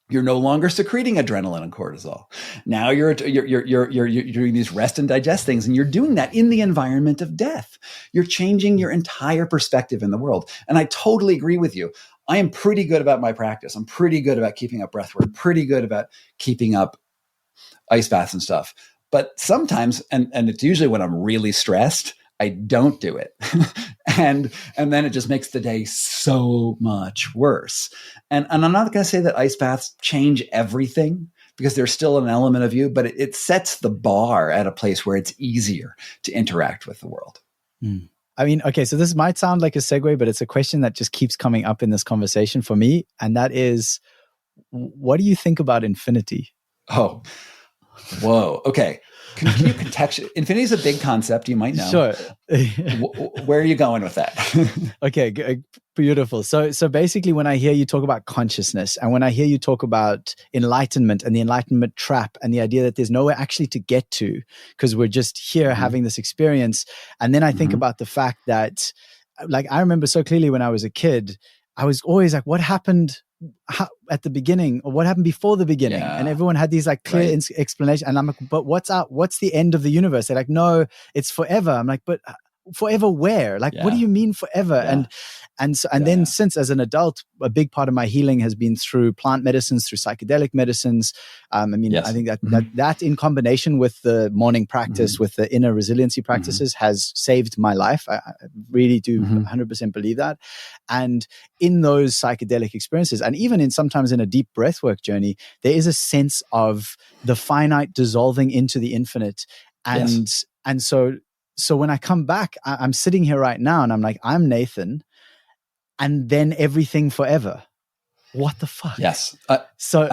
You're no longer secreting adrenaline and cortisol. Now you're doing these rest and digest things, and you're doing that in the environment of death. You're changing your entire perspective in the world. And I totally agree with you. I am pretty good about my practice. I'm pretty good about keeping up breath work, pretty good about keeping up ice baths and stuff. But sometimes, and it's usually when I'm really stressed, I don't do it. and then it just makes the day so much worse. And I'm not going to say that ice baths change everything, because there's still an element of you, but it sets the bar at a place where it's easier to interact with the world.
I mean, okay, so this might sound like a segue, but it's a question that just keeps coming up in this conversation for me. And that is, what do you think about infinity?
Oh, whoa. Okay. Can you contextualize? Infinity is a big concept, you might know.
Sure.
Where are you going with that?
Okay, beautiful. So basically, when I hear you talk about consciousness, and when I hear you talk about enlightenment and the Enlightenment Trap, and the idea that there's nowhere actually to get to because we're just here having this experience, and then I think about the fact that, I remember so clearly when I was a kid, I was always like, what happened at the beginning, or what happened before the beginning? And everyone had these clear explanations, and I'm like, but what's the end of the universe? They're like, no, it's forever. I'm like, but forever where? What do you mean forever? Then since, as an adult, a big part of my healing has been through plant medicines, through psychedelic medicines. I think that in combination with the morning practice, with the inner resiliency practices, has saved my life. I really do 100% believe that. And in those psychedelic experiences, and even sometimes in a deep breathwork journey, there is a sense of the finite dissolving into the infinite. And so when I come back, I'm sitting here right now and I'm like, I'm Nathan, and then everything forever. What the fuck?
Yes.
So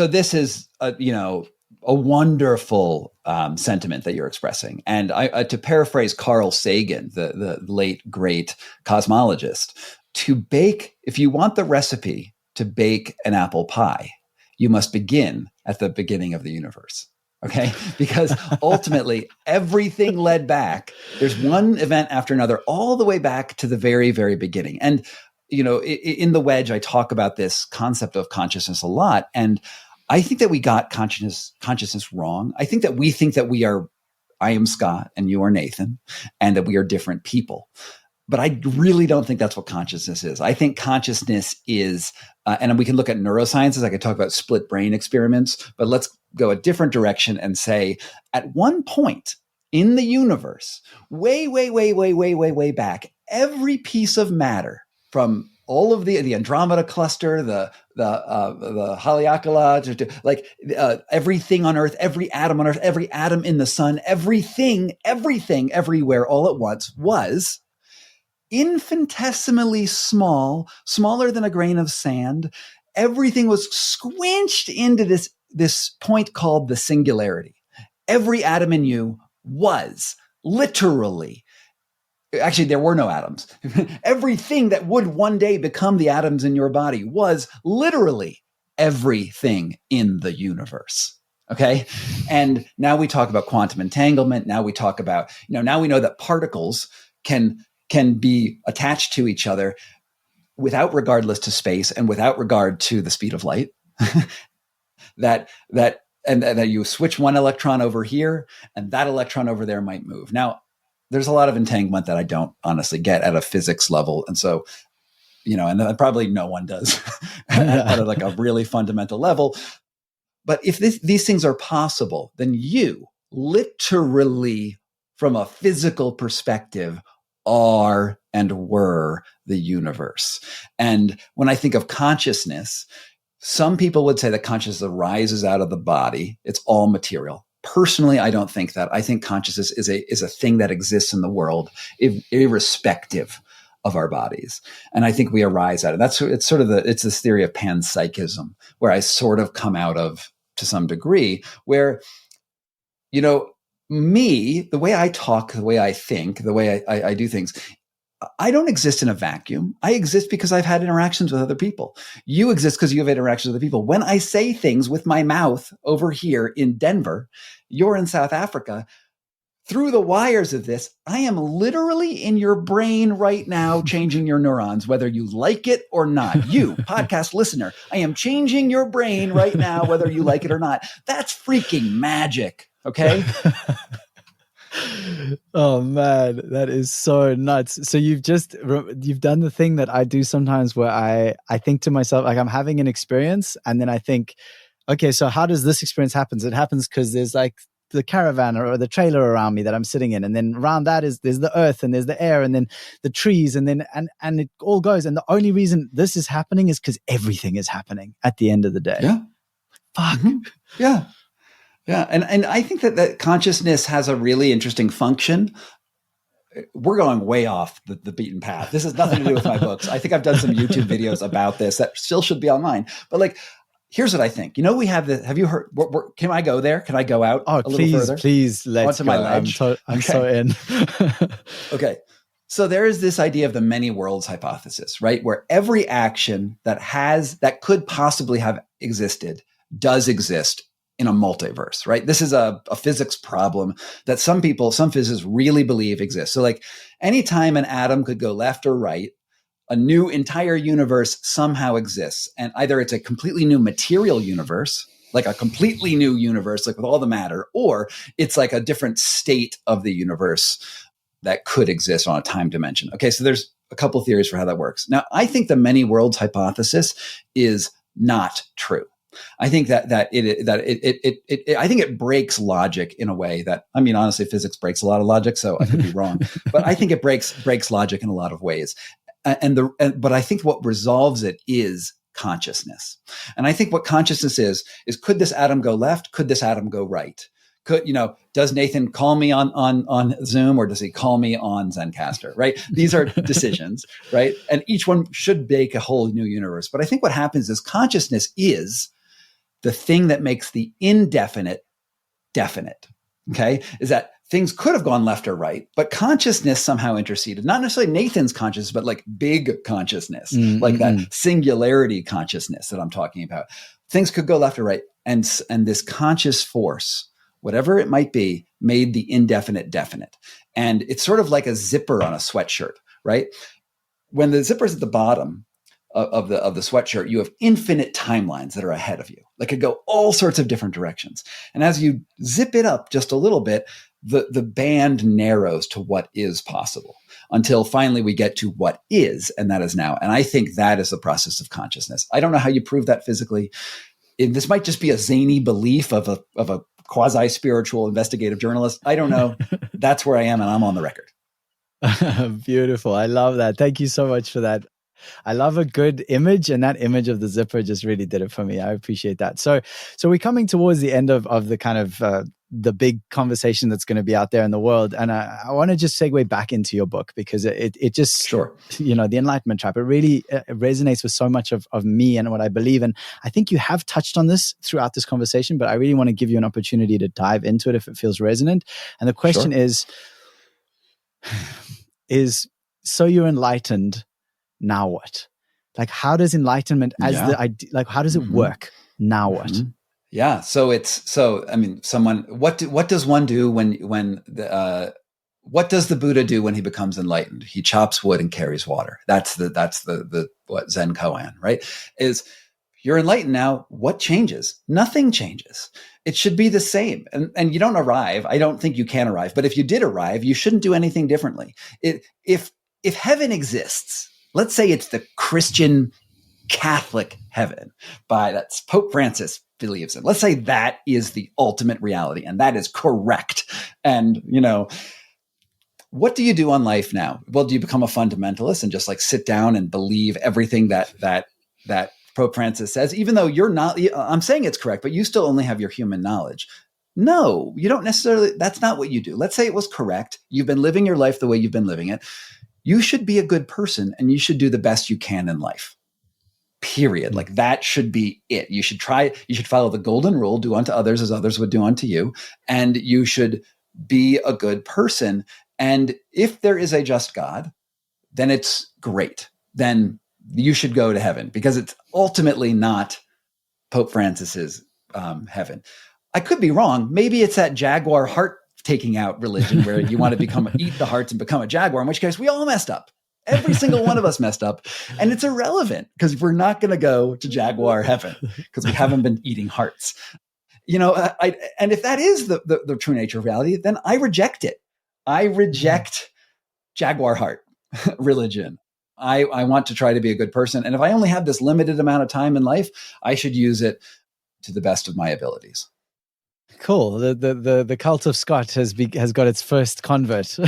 this is a wonderful sentiment that you're expressing. And to paraphrase Carl Sagan, the late great cosmologist, if you want the recipe to bake an apple pie, you must begin at the beginning of the universe. Okay. Because ultimately everything led back. There's one event after another, all the way back to the very, very beginning. And, in the Wedge, I talk about this concept of consciousness a lot. And I think that we got consciousness wrong. I think that we think that I am Scott and you are Nathan, and that we are different people. But I really don't think that's what consciousness is. I think consciousness is, and we can look at neurosciences. I could talk about split brain experiments, but let's go a different direction and say, at one point in the universe, way, way, way, way, way, way, way back, every piece of matter from all of the Andromeda cluster, the Haleakala, everything on Earth, every atom on Earth, every atom in the sun, everything, everywhere, all at once was infinitesimally small, smaller than a grain of sand. Everything was squinched into this point called the singularity. Every atom in you was literally, actually, there were no atoms. Everything that would one day become the atoms in your body was literally everything in the universe. Okay. And now we talk about quantum entanglement. Now we talk about, now we know that particles can be attached to each other without regardless to space and without regard to the speed of light. that you switch one electron over here and that electron over there might move. Now, there's a lot of entanglement that I don't honestly get at a physics level. And so, and probably no one does at a really fundamental level. But if these things are possible, then you literally, from a physical perspective, are and were the universe. And when I think of consciousness, some people would say that consciousness arises out of the body. It's all material. Personally, I don't think that. I think consciousness is a thing that exists in the world, irrespective of our bodies. And I think we arise out of it. It's this theory of panpsychism, where I sort of come out of to some degree, where, me, the way I talk, the way I think, the way I do things, I don't exist in a vacuum. I exist because I've had interactions with other people. You exist because you have interactions with other people. When I say things with my mouth over here in Denver, you're in South Africa, through the wires of this, I am literally in your brain right now, changing your neurons, whether you like it or not. You, podcast listener, I am changing your brain right now, whether you like it or not. That's freaking magic. Okay.
Oh man, that is so nuts. So you've done the thing that I do sometimes, where I think to myself, like, I'm having an experience, and then I think, okay, so how does this experience happen? It happens because there's like the caravan or the trailer around me that I'm sitting in, and then around that there's the earth, and there's the air, and then the trees, and then and it all goes. And the only reason this is happening is because everything is happening at the end of the day.
Yeah.
Fuck.
Mm-hmm. Yeah. Yeah. And I think that consciousness has a really interesting function. We're going way off the beaten path. This has nothing to do with my books. I think I've done some YouTube videos about this that still should be online. But here's what I think. We have have you heard, can I go there? Can I go out a little further?
Please, let's
onto
go.
My ledge?
I'm so in.
Okay. So there is this idea of the many worlds hypothesis, right? Where every action that could possibly have existed does exist in a multiverse, right? This is a physics problem that some physicists really believe exists. So anytime an atom could go left or right, a new entire universe somehow exists. And either it's a completely new material universe, like a completely new universe, like with all the matter, or it's like a different state of the universe that could exist on a time dimension. Okay, so there's a couple theories for how that works. Now, I think the many worlds hypothesis is not true. I think I think it breaks logic in a way that, honestly, physics breaks a lot of logic, so I could be wrong, but I think it breaks logic in a lot of ways. But I think what resolves it is consciousness. And I think what consciousness is could this atom go left? Could this atom go right? Does Nathan call me on Zoom, or does he call me on Zencaster, right? These are decisions, right? And each one should make a whole new universe. But I think what happens is consciousness is the thing that makes the indefinite definite, okay? Is that things could have gone left or right, but consciousness somehow interceded. Not necessarily Nathan's consciousness, but like big consciousness, like that singularity consciousness that I'm talking about. Things could go left or right. And this conscious force whatever it might be, made the indefinite definite. And it's sort of like a zipper on a sweatshirt, right? When the zipper's at the bottom of the sweatshirt, you have infinite timelines that are ahead of you. Like, could go all sorts of different directions. And as you zip it up just a little bit, the band narrows to what is possible until finally we get to what is, and that is now. And I think that is the process of consciousness. I don't know how you prove that physically. This might just be a zany belief of a quasi-spiritual investigative journalist. I don't know. That's where I am, and I'm on the record.
Beautiful. I love that. Thank you so much for that. I love a good image, and that image of the zipper just really did it for me. I appreciate that. So we're coming towards the end of the kind of the big conversation that's going to be out there in the world. And I want to just segue back into your book, because it just,
sure,
the Enlightenment Trap, it really resonates with so much of me and what I believe. And I think you have touched on this throughout this conversation, but I really want to give you an opportunity to dive into it if it feels resonant. And the question is, so you're enlightened, now what? Like, how does enlightenment how does it work? Now what?
Yeah. What does one do what does the Buddha do when he becomes enlightened? He chops wood and carries water. That's the what Zen koan, right? Is you're enlightened now. What changes? Nothing changes. It should be the same. And you don't arrive. I don't think you can arrive. But if you did arrive, you shouldn't do anything differently. If heaven exists, let's say it's the Christian Catholic heaven that's Pope Francis believes in. Let's say that is the ultimate reality, and that is correct. And, what do you do on life now? Well, do you become a fundamentalist and just like sit down and believe everything that Pope Francis says, even though you're not, I'm saying it's correct, but you still only have your human knowledge? No, you don't necessarily, that's not what you do. Let's say it was correct. You've been living your life the way you've been living it. You should be a good person, and you should do the best you can in life. Period. Like, that should be it. You should follow the golden rule, do unto others as others would do unto you. And you should be a good person. And if there is a just God, then it's great. Then you should go to heaven, because it's ultimately not Pope Francis's heaven. I could be wrong. Maybe it's that jaguar heart taking out religion where you want to eat the hearts and become a jaguar, in which case we all messed up. Every single one of us messed up, and it's irrelevant because we're not going to go to jaguar heaven because we haven't been eating hearts. And if that is the true nature of reality, then I reject it. I reject jaguar heart religion. I want to try to be a good person. And if I only have this limited amount of time in life, I should use it to the best of my abilities.
Cool. The cult of Scott has got its first convert.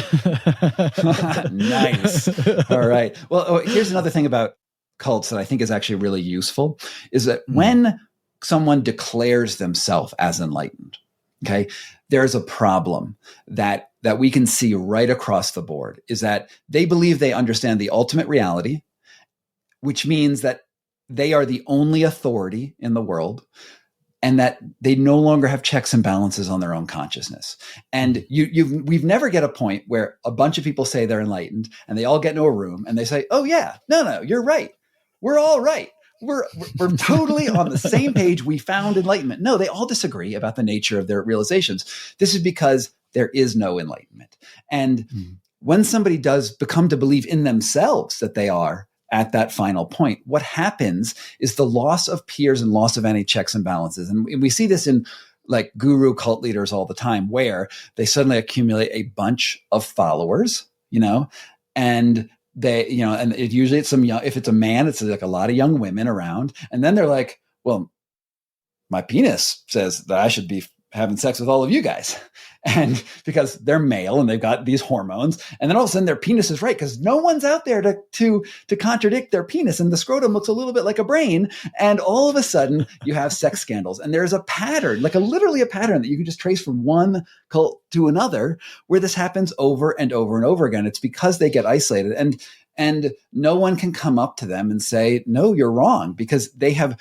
Nice. All right. Well, here's another thing about cults that I think is actually really useful, is that when someone declares themselves as enlightened, okay, there's a problem that we can see right across the board, is that they believe they understand the ultimate reality, which means that they are the only authority in the world, and that they no longer have checks and balances on their own consciousness. And we've never get a point where a bunch of people say they're enlightened and they all get into a room and they say, oh yeah, no, you're right. We're all right. We're totally on the same page. We found enlightenment. No, they all disagree about the nature of their realizations. This is because there is no enlightenment. And when somebody does become to believe in themselves that they are at that final point, what happens is the loss of peers and loss of any checks and balances. And we see this in like guru cult leaders all the time, where they suddenly accumulate a bunch of followers, and they, and usually it's if it's a man, it's like a lot of young women around. And then they're like, well, my penis says that I should be having sex with all of you guys. And because they're male and they've got these hormones, and then all of a sudden their penis is right because no one's out there to contradict their penis, and the scrotum looks a little bit like a brain. And all of a sudden you have sex scandals, and there's a pattern, like literally a pattern that you can just trace from one cult to another, where this happens over and over and over again. It's because they get isolated, and no one can come up to them and say, no, you're wrong, because they have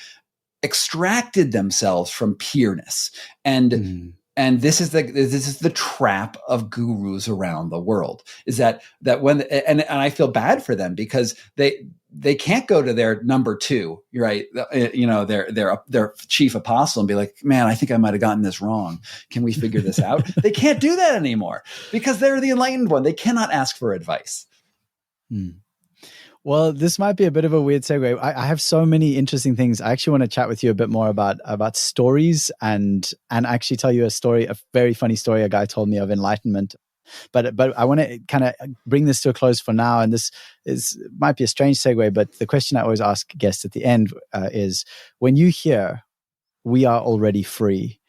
extracted themselves from peerness. And And this is the trap of gurus around the world, is that when and I feel bad for them, because they can't go to their number two, right? Their chief apostle and be like, man, I think I might have gotten this wrong. Can we figure this out? They can't do that anymore because they're the enlightened one. They cannot ask for advice.
Well, this might be a bit of a weird segue. I have so many interesting things. I actually want to chat with you a bit more about stories and actually tell you a very funny story a guy told me of enlightenment. But I want to kind of bring this to a close for now. And this might be a strange segue, but the question I always ask guests at the end is, when you hear "we are already free,"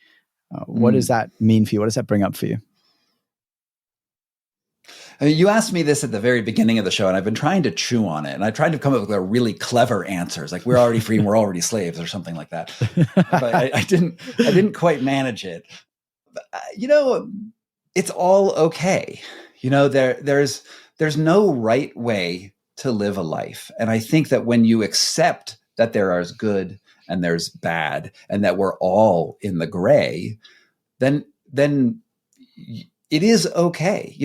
what does that mean for you? What does that bring up for you?
You asked me this at the very beginning of the show, and I've been trying to chew on it. And I tried to come up with a really clever answers, like we're already free and we're already slaves, or something like that. But I didn't quite manage it. But, it's all okay. There's no right way to live a life. And I think that when you accept that there is good and there's bad, and that we're all in the gray, then it is okay.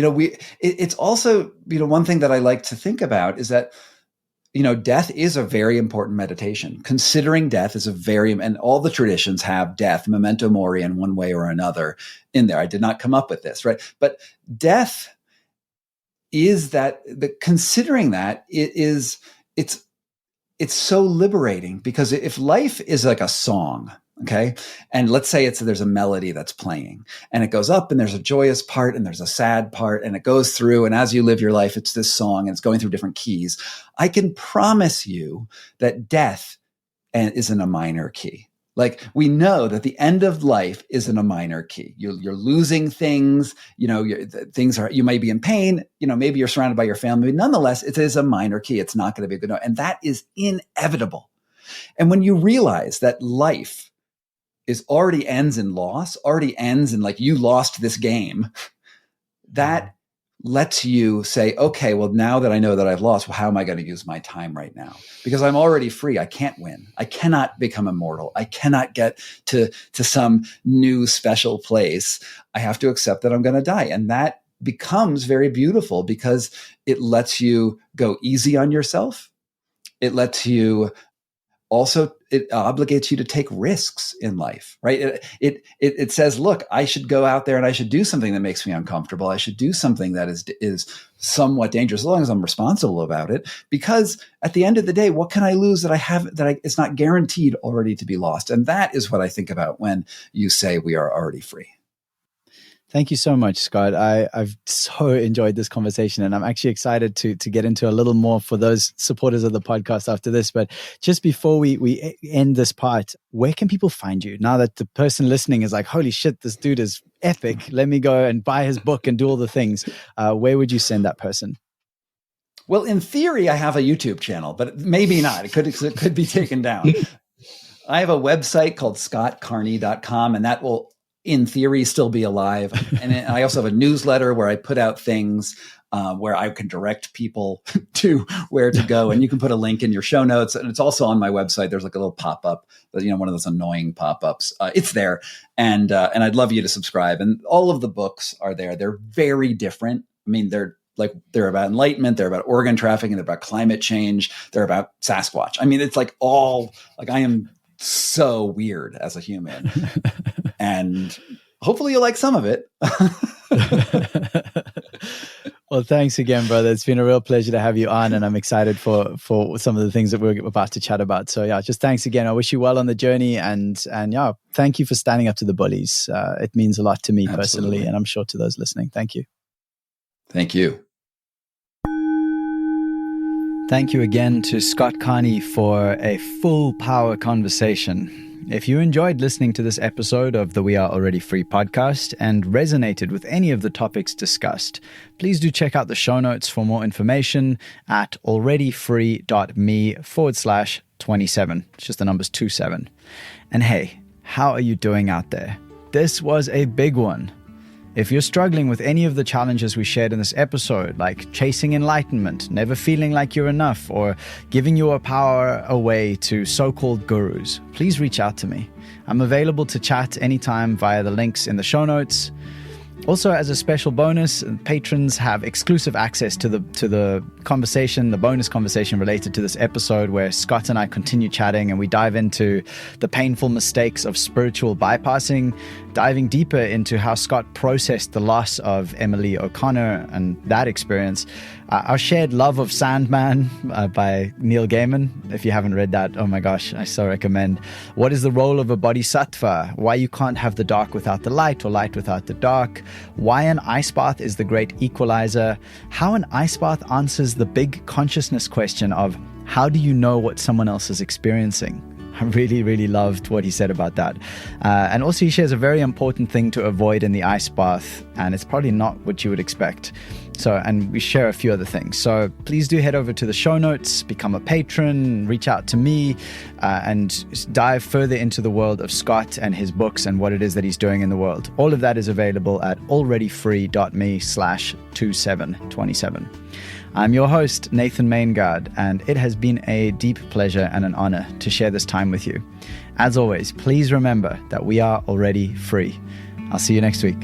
It's also, one thing that I like to think about is that, death is a very important meditation. Considering death is and all the traditions have death, memento mori, in one way or another in there. I did not come up with this, right? But death is considering that it's so liberating, because if life is like a song, okay, and let's say there's a melody that's playing, and it goes up, and there's a joyous part and there's a sad part, and it goes through, and as you live your life, it's this song and it's going through different keys. I can promise you that death is in a minor key. Like, we know that the end of life is in a minor key. You're losing things, you may be in pain, maybe you're surrounded by your family. Nonetheless, it is a minor key. It's not going to be a good note. And that is inevitable. And when you realize that life already ends in loss, already ends in like, you lost this game, that lets you say, okay, well, now that I know that I've lost, well, how am I going to use my time right now? Because I'm already free. I can't win. I cannot become immortal. I cannot get to some new special place. I have to accept that I'm going to die. And that becomes very beautiful, because it lets you go easy on yourself. It lets you also, it obligates you to take risks in life, right? It says, look, I should go out there and I should do something that makes me uncomfortable. I should do something that is somewhat dangerous, as long as I'm responsible about it. Because at the end of the day, what can I lose it's not guaranteed already to be lost? And that is what I think about when you say we are already free.
Thank you so much, Scott. I've so enjoyed this conversation, and I'm actually excited to get into a little more for those supporters of the podcast after this. But just before we end this part, where can people find you now that the person listening is like, holy shit, this dude is epic. Let me go and buy his book and do all the things. Where would you send that person?
Well, in theory, I have a YouTube channel, but maybe not. It could be taken down. I have a website called scottcarney.com, and that will, in theory, still be alive. And I also have a newsletter where I put out things where I can direct people to where to go. And you can put a link in your show notes. And it's also on my website. There's like a little pop-up, one of those annoying pop-ups. It's there. And I'd love you to subscribe. And all of the books are there. They're very different. I mean, they're about enlightenment. They're about organ trafficking. They're about climate change. They're about Sasquatch. I mean, it's like I am so weird as a human. And hopefully you like some of it.
Well, thanks again, brother. It's been a real pleasure to have you on, and I'm excited for some of the things that we're about to chat about. So yeah, just thanks again. I wish you well on the journey, and yeah, thank you for standing up to the bullies. It means a lot to me personally, and I'm sure to those listening. Thank you.
Thank you.
Thank you again to Scott Carney for a full power conversation. If you enjoyed listening to this episode of the We Are Already Free podcast and resonated with any of the topics discussed, please do check out the show notes for more information at alreadyfree.me/27. It's just the numbers 27. And hey, how are you doing out there? This was a big one. If you're struggling with any of the challenges we shared in this episode, like chasing enlightenment, never feeling like you're enough, or giving your power away to so-called gurus, please reach out to me. I'm available to chat anytime via the links in the show notes. Also, as a special bonus, patrons have exclusive access to the conversation, the bonus conversation related to this episode, where Scott and I continue chatting and we dive into the painful mistakes of spiritual bypassing, diving deeper into how Scott processed the loss of Emily O'Connor and that experience. Our shared love of Sandman by Neil Gaiman. If you haven't read that, oh my gosh, I so recommend. What is the role of a bodhisattva? Why you can't have the dark without the light or light without the dark? Why an ice bath is the great equalizer? How an ice bath answers the big consciousness question of how do you know what someone else is experiencing? I really, really loved what he said about that. And also he shares a very important thing to avoid in the ice bath, and it's probably not what you would expect. So, and we share a few other things. So please do head over to the show notes, become a patron, reach out to me, and dive further into the world of Scott and his books and what it is that he's doing in the world. All of that is available at alreadyfree.me/2727. I'm your host, Nathan Maingard, and it has been a deep pleasure and an honor to share this time with you. As always, please remember that we are already free. I'll see you next week.